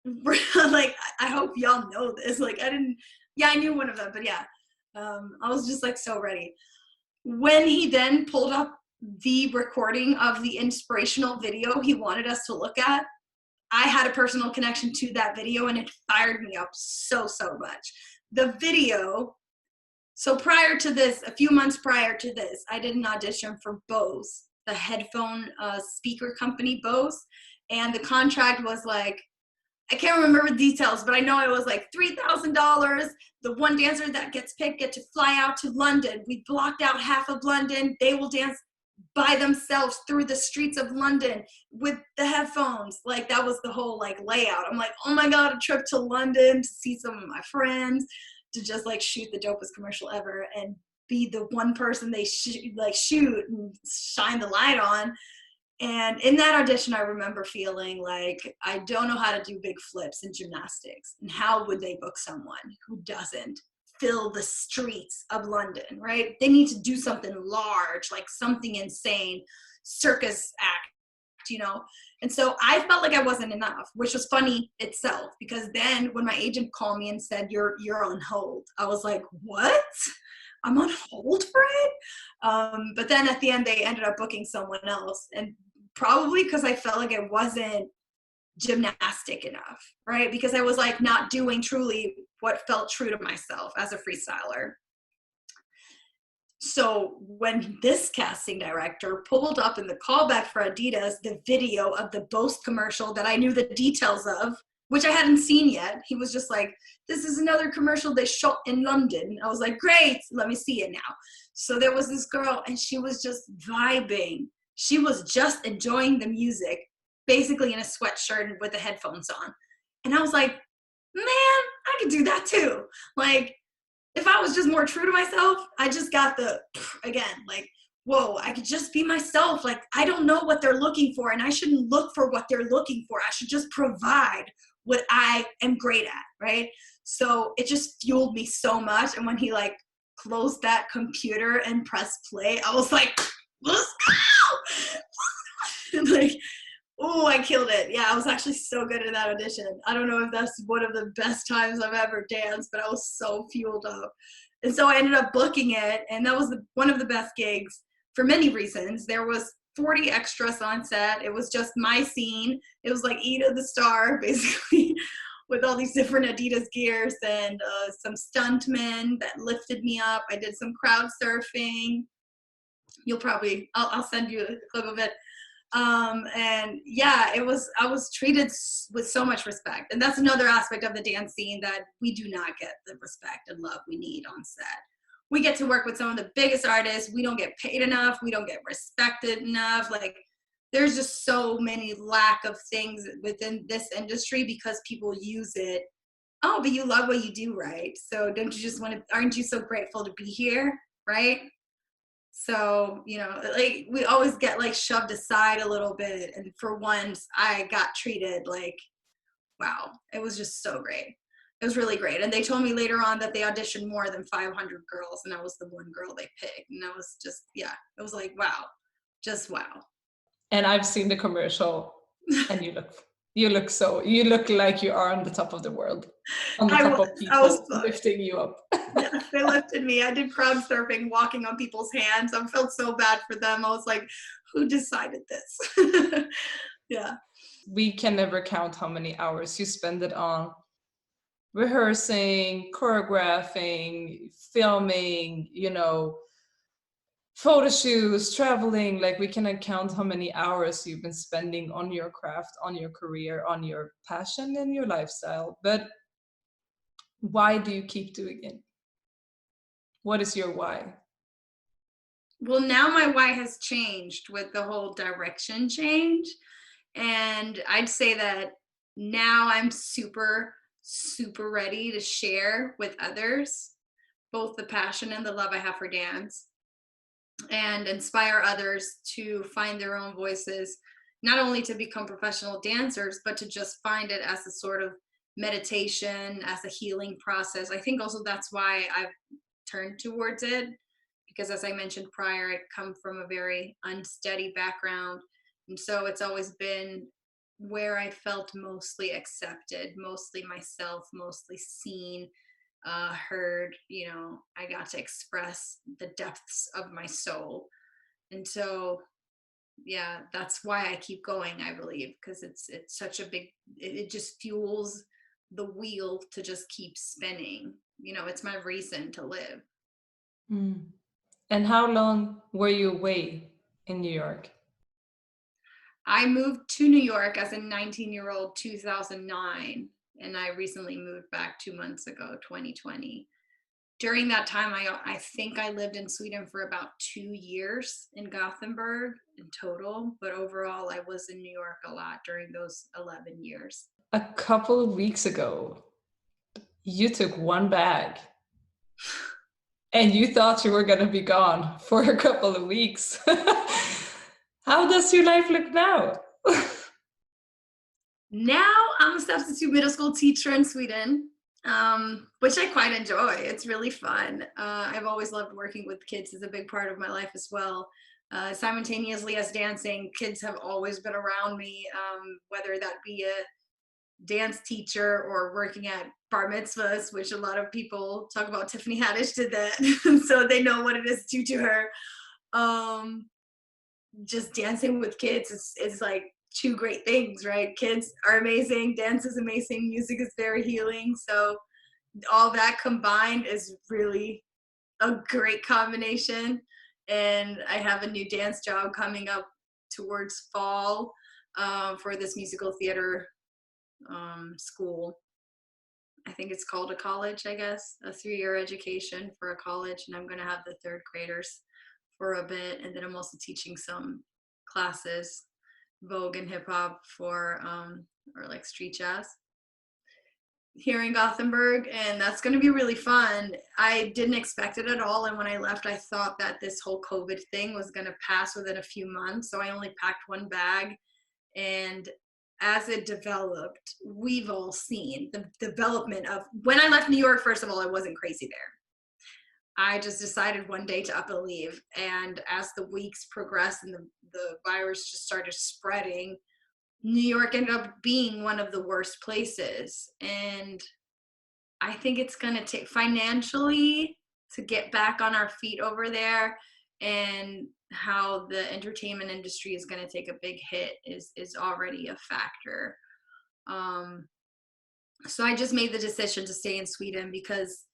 I hope y'all know this. Like, I knew one of them, but yeah, I was just like so ready. When he then pulled up the recording of the inspirational video he wanted us to look at, I had a personal connection to that video, and it fired me up so much. The video, so prior to this, a few months prior to this, I did an audition for Bose, the headphone speaker company Bose, and the contract was like, I can't remember the details, but I know it was like $3,000. The one dancer that gets picked get to fly out to London. We blocked out half of London. They will dance by themselves through the streets of London with the headphones. Like, that was the whole like layout. I'm like, oh my God, a trip to London to see some of my friends, to just like shoot the dopest commercial ever and be the one person they shoot and shine the light on. And in that audition, I remember feeling like, I don't know how to do big flips in gymnastics. And how would they book someone who doesn't fill the streets of London, right? They need to do something large, like something insane, circus act, you know? And so I felt like I wasn't enough, which was funny itself, because then when my agent called me and said, you're on hold, I was like, what? I'm on hold for it? But then at the end, they ended up booking someone else. And probably because I felt like it wasn't gymnastic enough, right? Because I was like not doing truly what felt true to myself as a freestyler. So when this casting director pulled up in the callback for Adidas the video of the Bose commercial that I knew the details of, which I hadn't seen yet, he was just like, this is another commercial they shot in London. I was like, great, let me see it now. So there was this girl, and she was just vibing. She was just enjoying the music, basically in a sweatshirt with the headphones on. And I was like, man, I could do that too. Like, if I was just more true to myself, I just got again, like, whoa, I could just be myself. Like, I don't know what they're looking for, and I shouldn't look for what they're looking for. I should just provide what I am great at, right? So it just fueled me so much. And when he like closed that computer and pressed play, I was like, let's go! Like, oh, I killed it. Yeah, I was actually so good at that audition. I don't know if that's one of the best times I've ever danced, but I was so fueled up. And so I ended up booking it, and that was one of the best gigs for many reasons. There was 40 extras on set. It was just my scene. It was like Ida the star, basically, with all these different Adidas gears and some stuntmen that lifted me up. I did some crowd surfing. I'll send you a clip of it. And yeah, I was treated with so much respect. And that's another aspect of the dance scene that we do not get the respect and love we need on set. We get to work with some of the biggest artists. We don't get paid enough. We don't get respected enough. Like, there's just so many lack of things within this industry because people use it. Oh, but you love what you do, right? So aren't you so grateful to be here, right? So, you know, like, we always get like shoved aside a little bit. And for once I got treated like, wow, it was just so great. It was really great. And they told me later on that they auditioned more than 500 girls, and I was the one girl they picked. And I was just, yeah, it was like, wow, just wow. And I've seen the commercial, and you look like you are on the top of the world, on the top of people lifting you up. Yeah, they lifted me. I did crowd surfing, walking on people's hands. I felt so bad for them. I was like, who decided this? Yeah. We can never count how many hours you spend it on rehearsing, choreographing, filming, you know, photo shoots, traveling. Like, we cannot count how many hours you've been spending on your craft, on your career, on your passion and your lifestyle. But why do you keep doing it? What is your why? Well, now my why has changed with the whole direction change. And I'd say that now I'm super, super ready to share with others both the passion and the love I have for dance and inspire others to find their own voices, not only to become professional dancers, but to just find it as a sort of meditation, as a healing process. I think also that's why I've turned towards it, because as I mentioned prior, I come from a very unsteady background. And so it's always been where I felt mostly accepted, mostly myself, mostly seen, heard. I got to express the depths of my soul. And so, yeah, that's why I keep going, I believe, because it's such a big, it just fuels the wheel to just keep spinning. It's my reason to live. Mm. And how long were you away in New York? I moved to New York as a 19-year-old 2009, and I recently moved back 2 months ago, 2020. During that time, I think I lived in Sweden for about 2 years in Gothenburg in total, but overall I was in New York a lot during those 11 years. A couple of weeks ago, you took one bag and you thought you were going to be gone for a couple of weeks. How does your life look now? Now I'm a substitute middle school teacher in Sweden, which I quite enjoy. It's really fun. I've always loved working with kids. It's a big part of my life as well. Simultaneously as dancing, kids have always been around me, whether that be a dance teacher or working at bar mitzvahs, which a lot of people talk about. Tiffany Haddish did that, so they know what it is to her. Um, just dancing with kids is like two great things, right? Kids are amazing, dance is amazing, music is very healing. So all that combined is really a great combination. And I have a new dance job coming up towards fall, for this musical theater school. I think it's called a college, I guess, a 3-year education for a college. And I'm going to have the third graders for a bit. And then I'm also teaching some classes, Vogue and hip hop or like street jazz here in Gothenburg. And that's going to be really fun. I didn't expect it at all. And when I left, I thought that this whole COVID thing was going to pass within a few months. So I only packed one bag. And as it developed, we've all seen the development of, when I left New York, first of all, I wasn't crazy there. I just decided one day to up and leave. And as the weeks progressed and the virus just started spreading, New York ended up being one of the worst places. And I think it's going to take financially to get back on our feet over there, and how the entertainment industry is going to take a big hit is already a factor. So I just made the decision to stay in Sweden, because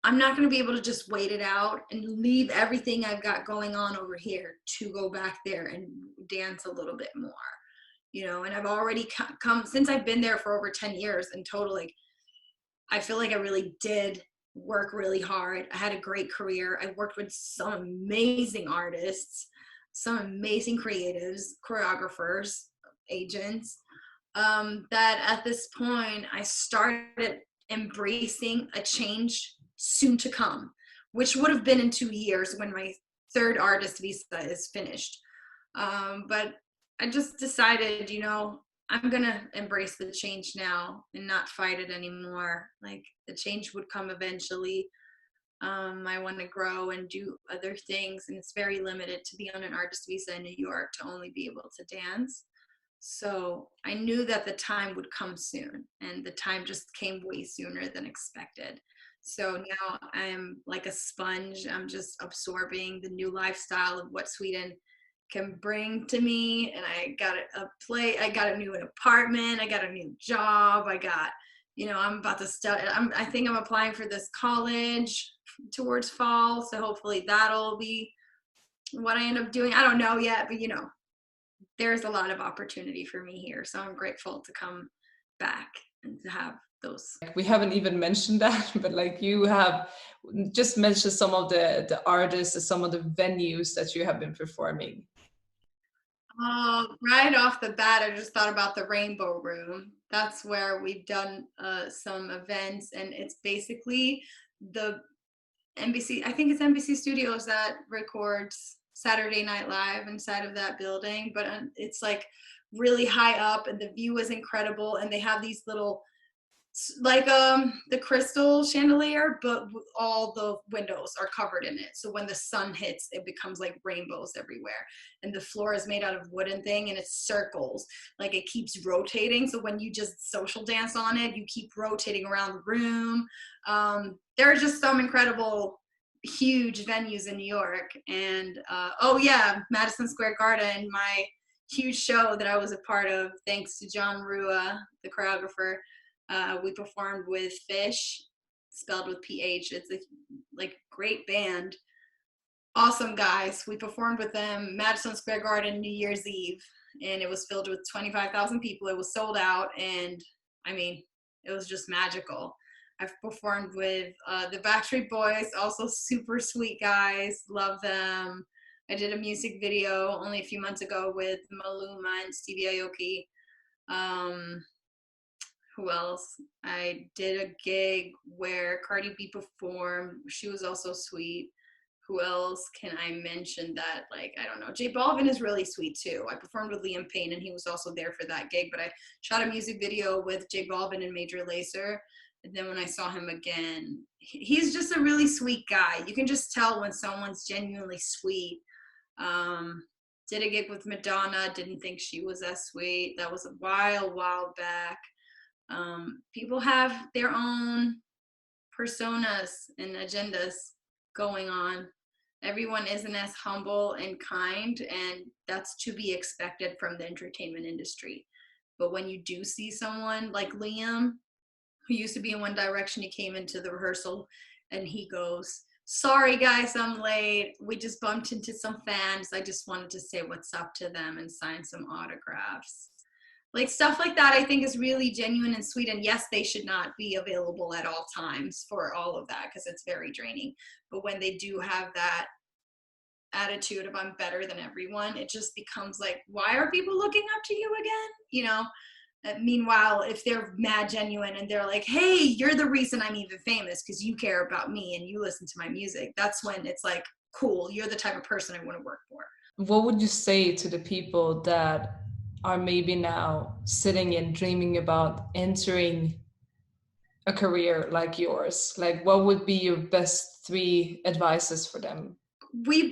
I'm not going to be able to just wait it out and leave everything I've got going on over here to go back there and dance a little bit more, and I've already come, since I've been there for over 10 years in total, like, I feel like I really did work really hard. I had a great career. I worked with some amazing artists, some amazing creatives, choreographers, agents, that at this point I started embracing a change soon to come, which would have been in 2 years when my third artist visa is finished. But I just decided, I'm gonna embrace the change now and not fight it anymore. Like, the change would come eventually. I want to grow and do other things, and it's very limited to be on an artist visa in New York to only be able to dance. So I knew that the time would come soon, and the time just came way sooner than expected. So now I'm like a sponge. I'm just absorbing the new lifestyle of what Sweden can bring to me. And I got I got a new apartment, I got a new job, I'm about to study. I think I'm applying for this college towards fall, so hopefully that'll be what I end up doing. I don't know yet, but there's a lot of opportunity for me here, so I'm grateful to come back and to have those. We haven't even mentioned that, but like, you have just mentioned some of the artists and some of the venues that you have been performing. Right off the bat, I just thought about the Rainbow Room. That's where we've done some events, and it's basically the NBC, I think it's NBC Studios that records Saturday Night Live inside of that building, but it's like really high up and the view is incredible, and they have these little like the crystal chandelier, but all the windows are covered in it, so when the sun hits it becomes like rainbows everywhere, and the floor is made out of wooden thing and it circles, like it keeps rotating, so when you just social dance on it you keep rotating around the room. There are just some incredible huge venues in New York, and oh yeah, Madison Square Garden, my huge show that I was a part of thanks to John Rua, the choreographer. We performed with Fish, spelled with PH. It's a like great band, awesome guys. We performed with them Madison Square Garden New Year's Eve, and it was filled with 25,000 people. It was sold out, and I mean, it was just magical. I've performed with the Backstreet Boys, also super sweet guys, love them. I did a music video only a few months ago with Maluma and Stevie Aoki. Who else? I did a gig where Cardi B performed. She was also sweet. Who else can I mention that, like, I don't know. J Balvin is really sweet too. I performed with Liam Payne and he was also there for that gig, but I shot a music video with J Balvin and Major Lazer. And then when I saw him again, he's just a really sweet guy. You can just tell when someone's genuinely sweet. Did a gig with Madonna, didn't think she was as sweet. That was a while back. People have their own personas and agendas going on. Everyone isn't as humble and kind, and that's to be expected from the entertainment industry. But when you do see someone like Liam, who used to be in One Direction, he came into the rehearsal and he goes, "Sorry guys, I'm late. We just bumped into some fans. I just wanted to say what's up to them and sign some autographs." Like stuff like that, I think is really genuine and sweet. And yes, they should not be available at all times for all of that because it's very draining. But when they do have that attitude of I'm better than everyone, it just becomes like, why are people looking up to you again? You know? Meanwhile, if they're mad genuine and they're like, hey, you're the reason I'm even famous because you care about me and you listen to my music, that's when it's like, cool, you're the type of person I want to work for. What would you say to the people that are maybe now sitting and dreaming about entering a career like yours? Like, what would be your best 3 advices for them? We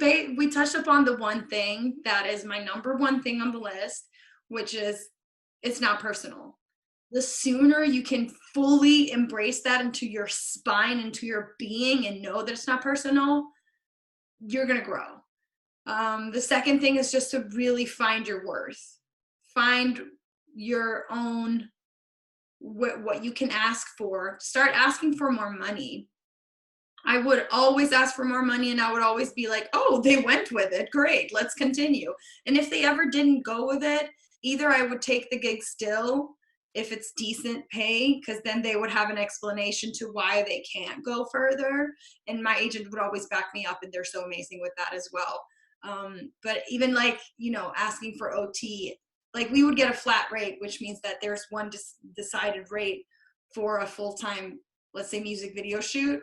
touched upon the one thing that is my number one thing on the list, which is it's not personal. The sooner you can fully embrace that into your spine, into your being, and know that it's not personal, you're gonna grow. The second thing is just to really find your worth. Find your own, what you can ask for. Start asking for more money. I would always ask for more money and I would always be like, oh, they went with it. Great, let's continue. And if they ever didn't go with it, either I would take the gig still if it's decent pay, because then they would have an explanation to why they can't go further. And my agent would always back me up and they're so amazing with that as well. But even like, asking for OT, like we would get a flat rate, which means that there's one decided rate for a full-time, let's say, music video shoot.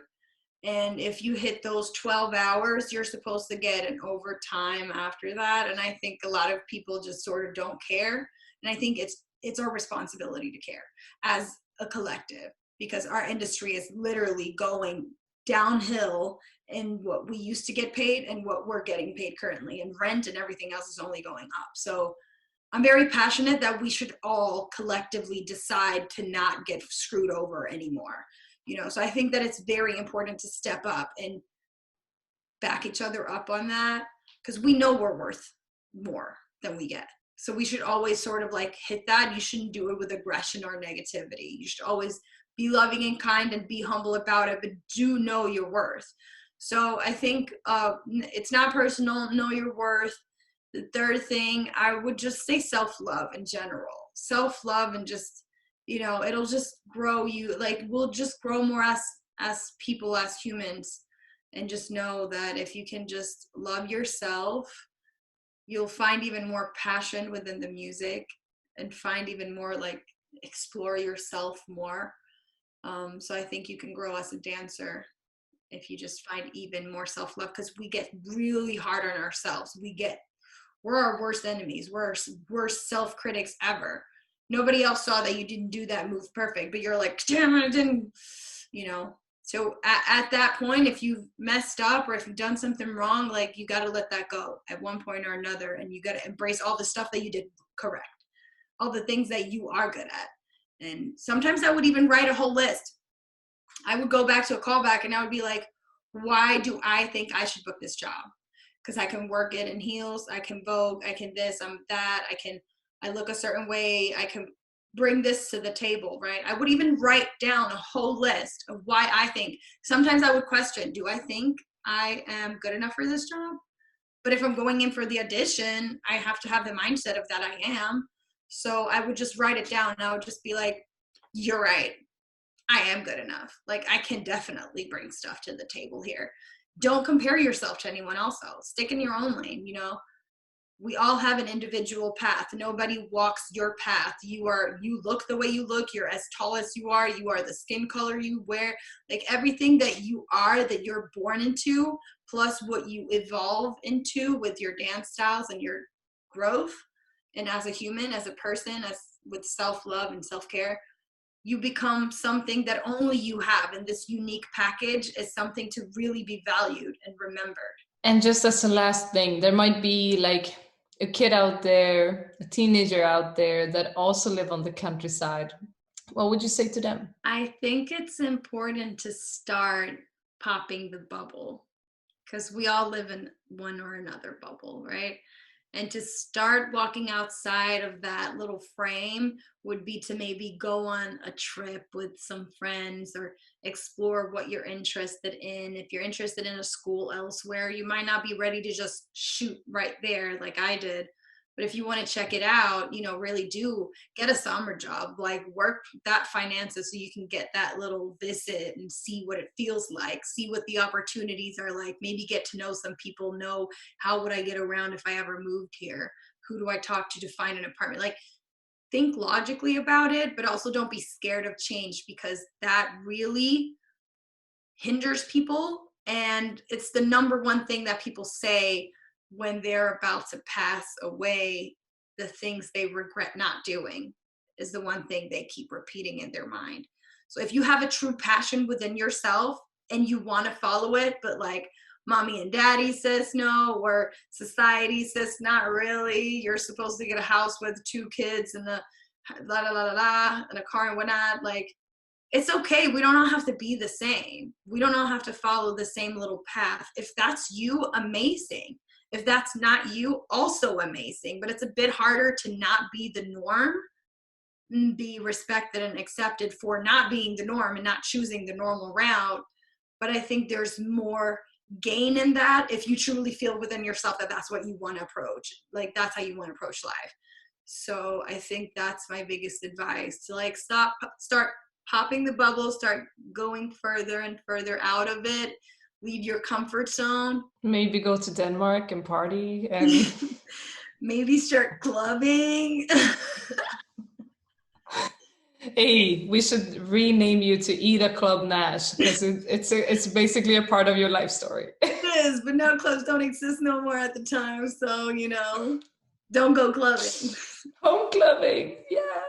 And if you hit those 12 hours, you're supposed to get an overtime after that. And I think a lot of people just sort of don't care. And I think it's our responsibility to care as a collective, because our industry is literally going downhill in what we used to get paid and what we're getting paid currently. And rent and everything else is only going up. So I'm very passionate that we should all collectively decide to not get screwed over anymore. So I think that it's very important to step up and back each other up on that, because we know we're worth more than we get. So we should always sort of like hit that. You shouldn't do it with aggression or negativity. You should always be loving and kind and be humble about it, but do know your worth. So I think it's not personal, know your worth. The third thing, I would just say self-love in general. Self-love and just, it'll just grow you. Like, we'll just grow more as people, as humans, and just know that if you can just love yourself, you'll find even more passion within the music and find even more like explore yourself more. So I think you can grow as a dancer if you just find even more self-love, because we get really hard on ourselves. We're our worst enemies. We're our worst self-critics ever. Nobody else saw that you didn't do that move perfect, but you're like, damn it, I didn't, you know. So at that point, if you've messed up or if you've done something wrong, like you got to let that go at one point or another, and you got to embrace all the stuff that you did correct, all the things that you are good at. And sometimes I would even write a whole list. I would go back to a callback and I would be like, why do I think I should book this job? Because I can work it in heels, I can vogue, I can this, I'm that, I look a certain way, I can bring this to the table, right? I would even write down a whole list of why I think. Sometimes I would question, do I think I am good enough for this job? But if I'm going in for the audition, I have to have the mindset of that I am. So I would just write it down and I would just be like, you're right. I am good enough. Like I can definitely bring stuff to the table here. Don't compare yourself to anyone else. Stick in your own lane, you know. We all have an individual path. Nobody walks your path. You look the way you look, you're as tall as you are the skin color you wear, like everything that you are, that you're born into, plus what you evolve into with your dance styles and your growth. And as a human, as a person, as with self-love and self-care, you become something that only you have, and this unique package is something to really be valued and remembered. And just as a last thing, there might be like a kid out there, a teenager out there that also live on the countryside. What would you say to them? I think it's important to start popping the bubble, because we all live in one or another bubble, right? And to start walking outside of that little frame would be to maybe go on a trip with some friends or explore what you're interested in. If you're interested in a school elsewhere, you might not be ready to just shoot right there like I did. But if you want to check it out, you know, really do get a summer job, like work that finances so you can get that little visit and see what it feels like, see what the opportunities are like, maybe get to know some people, know how would I get around if I ever moved here? Who do I talk to find an apartment? Like think logically about it, but also don't be scared of change, because that really hinders people. And it's the number one thing that people say when they're about to pass away. The things they regret not doing is the one thing they keep repeating in their mind. So if you have a true passion within yourself and you want to follow it, but like mommy and daddy says no, or society says not really, you're supposed to get a house with 2 kids and a la la la la la and a car and whatnot, like it's okay. We don't all have to be the same. We don't all have to follow the same little path. If that's you, amazing. If that's not you, also amazing. But it's a bit harder to not be the norm and be respected and accepted for not being the norm and not choosing the normal route. But I think there's more gain in that if you truly feel within yourself that that's what you want to approach. Like that's how you want to approach life. So I think that's my biggest advice, to like start popping the bubble, start going further and further out of it. Leave your comfort zone. Maybe go to Denmark and party and maybe start clubbing. Hey, we should rename you to Ida Club Nash, because it's basically a part of your life story. It is, but now clubs don't exist no more at the time, so you know, don't go clubbing. Home clubbing, yeah.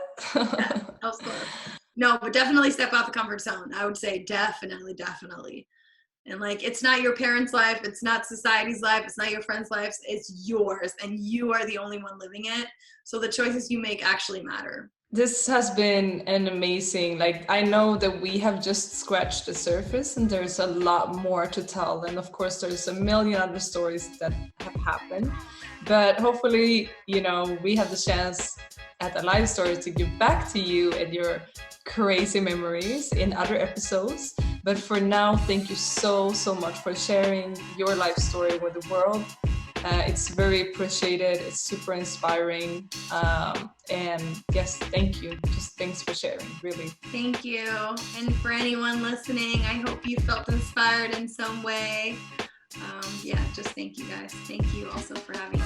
House club. No, but definitely step out the comfort zone. I would say definitely. And like, it's not your parents' life, it's not society's life, it's not your friends' lives, it's yours, and you are the only one living it. So the choices you make actually matter. This has been an amazing, like, I know that we have just scratched the surface and there's a lot more to tell. And of course, there's a million other stories that have happened. But hopefully, you know, we have the chance at the live story to give back to you and your crazy memories in other episodes. But for now, thank you so much for sharing your life story with the world. It's very appreciated. It's super inspiring. And yes, thank you. Just thanks for sharing, really. Thank you. And for anyone listening, I hope you felt inspired in some way. Yeah, just thank you guys. Thank you also for having me.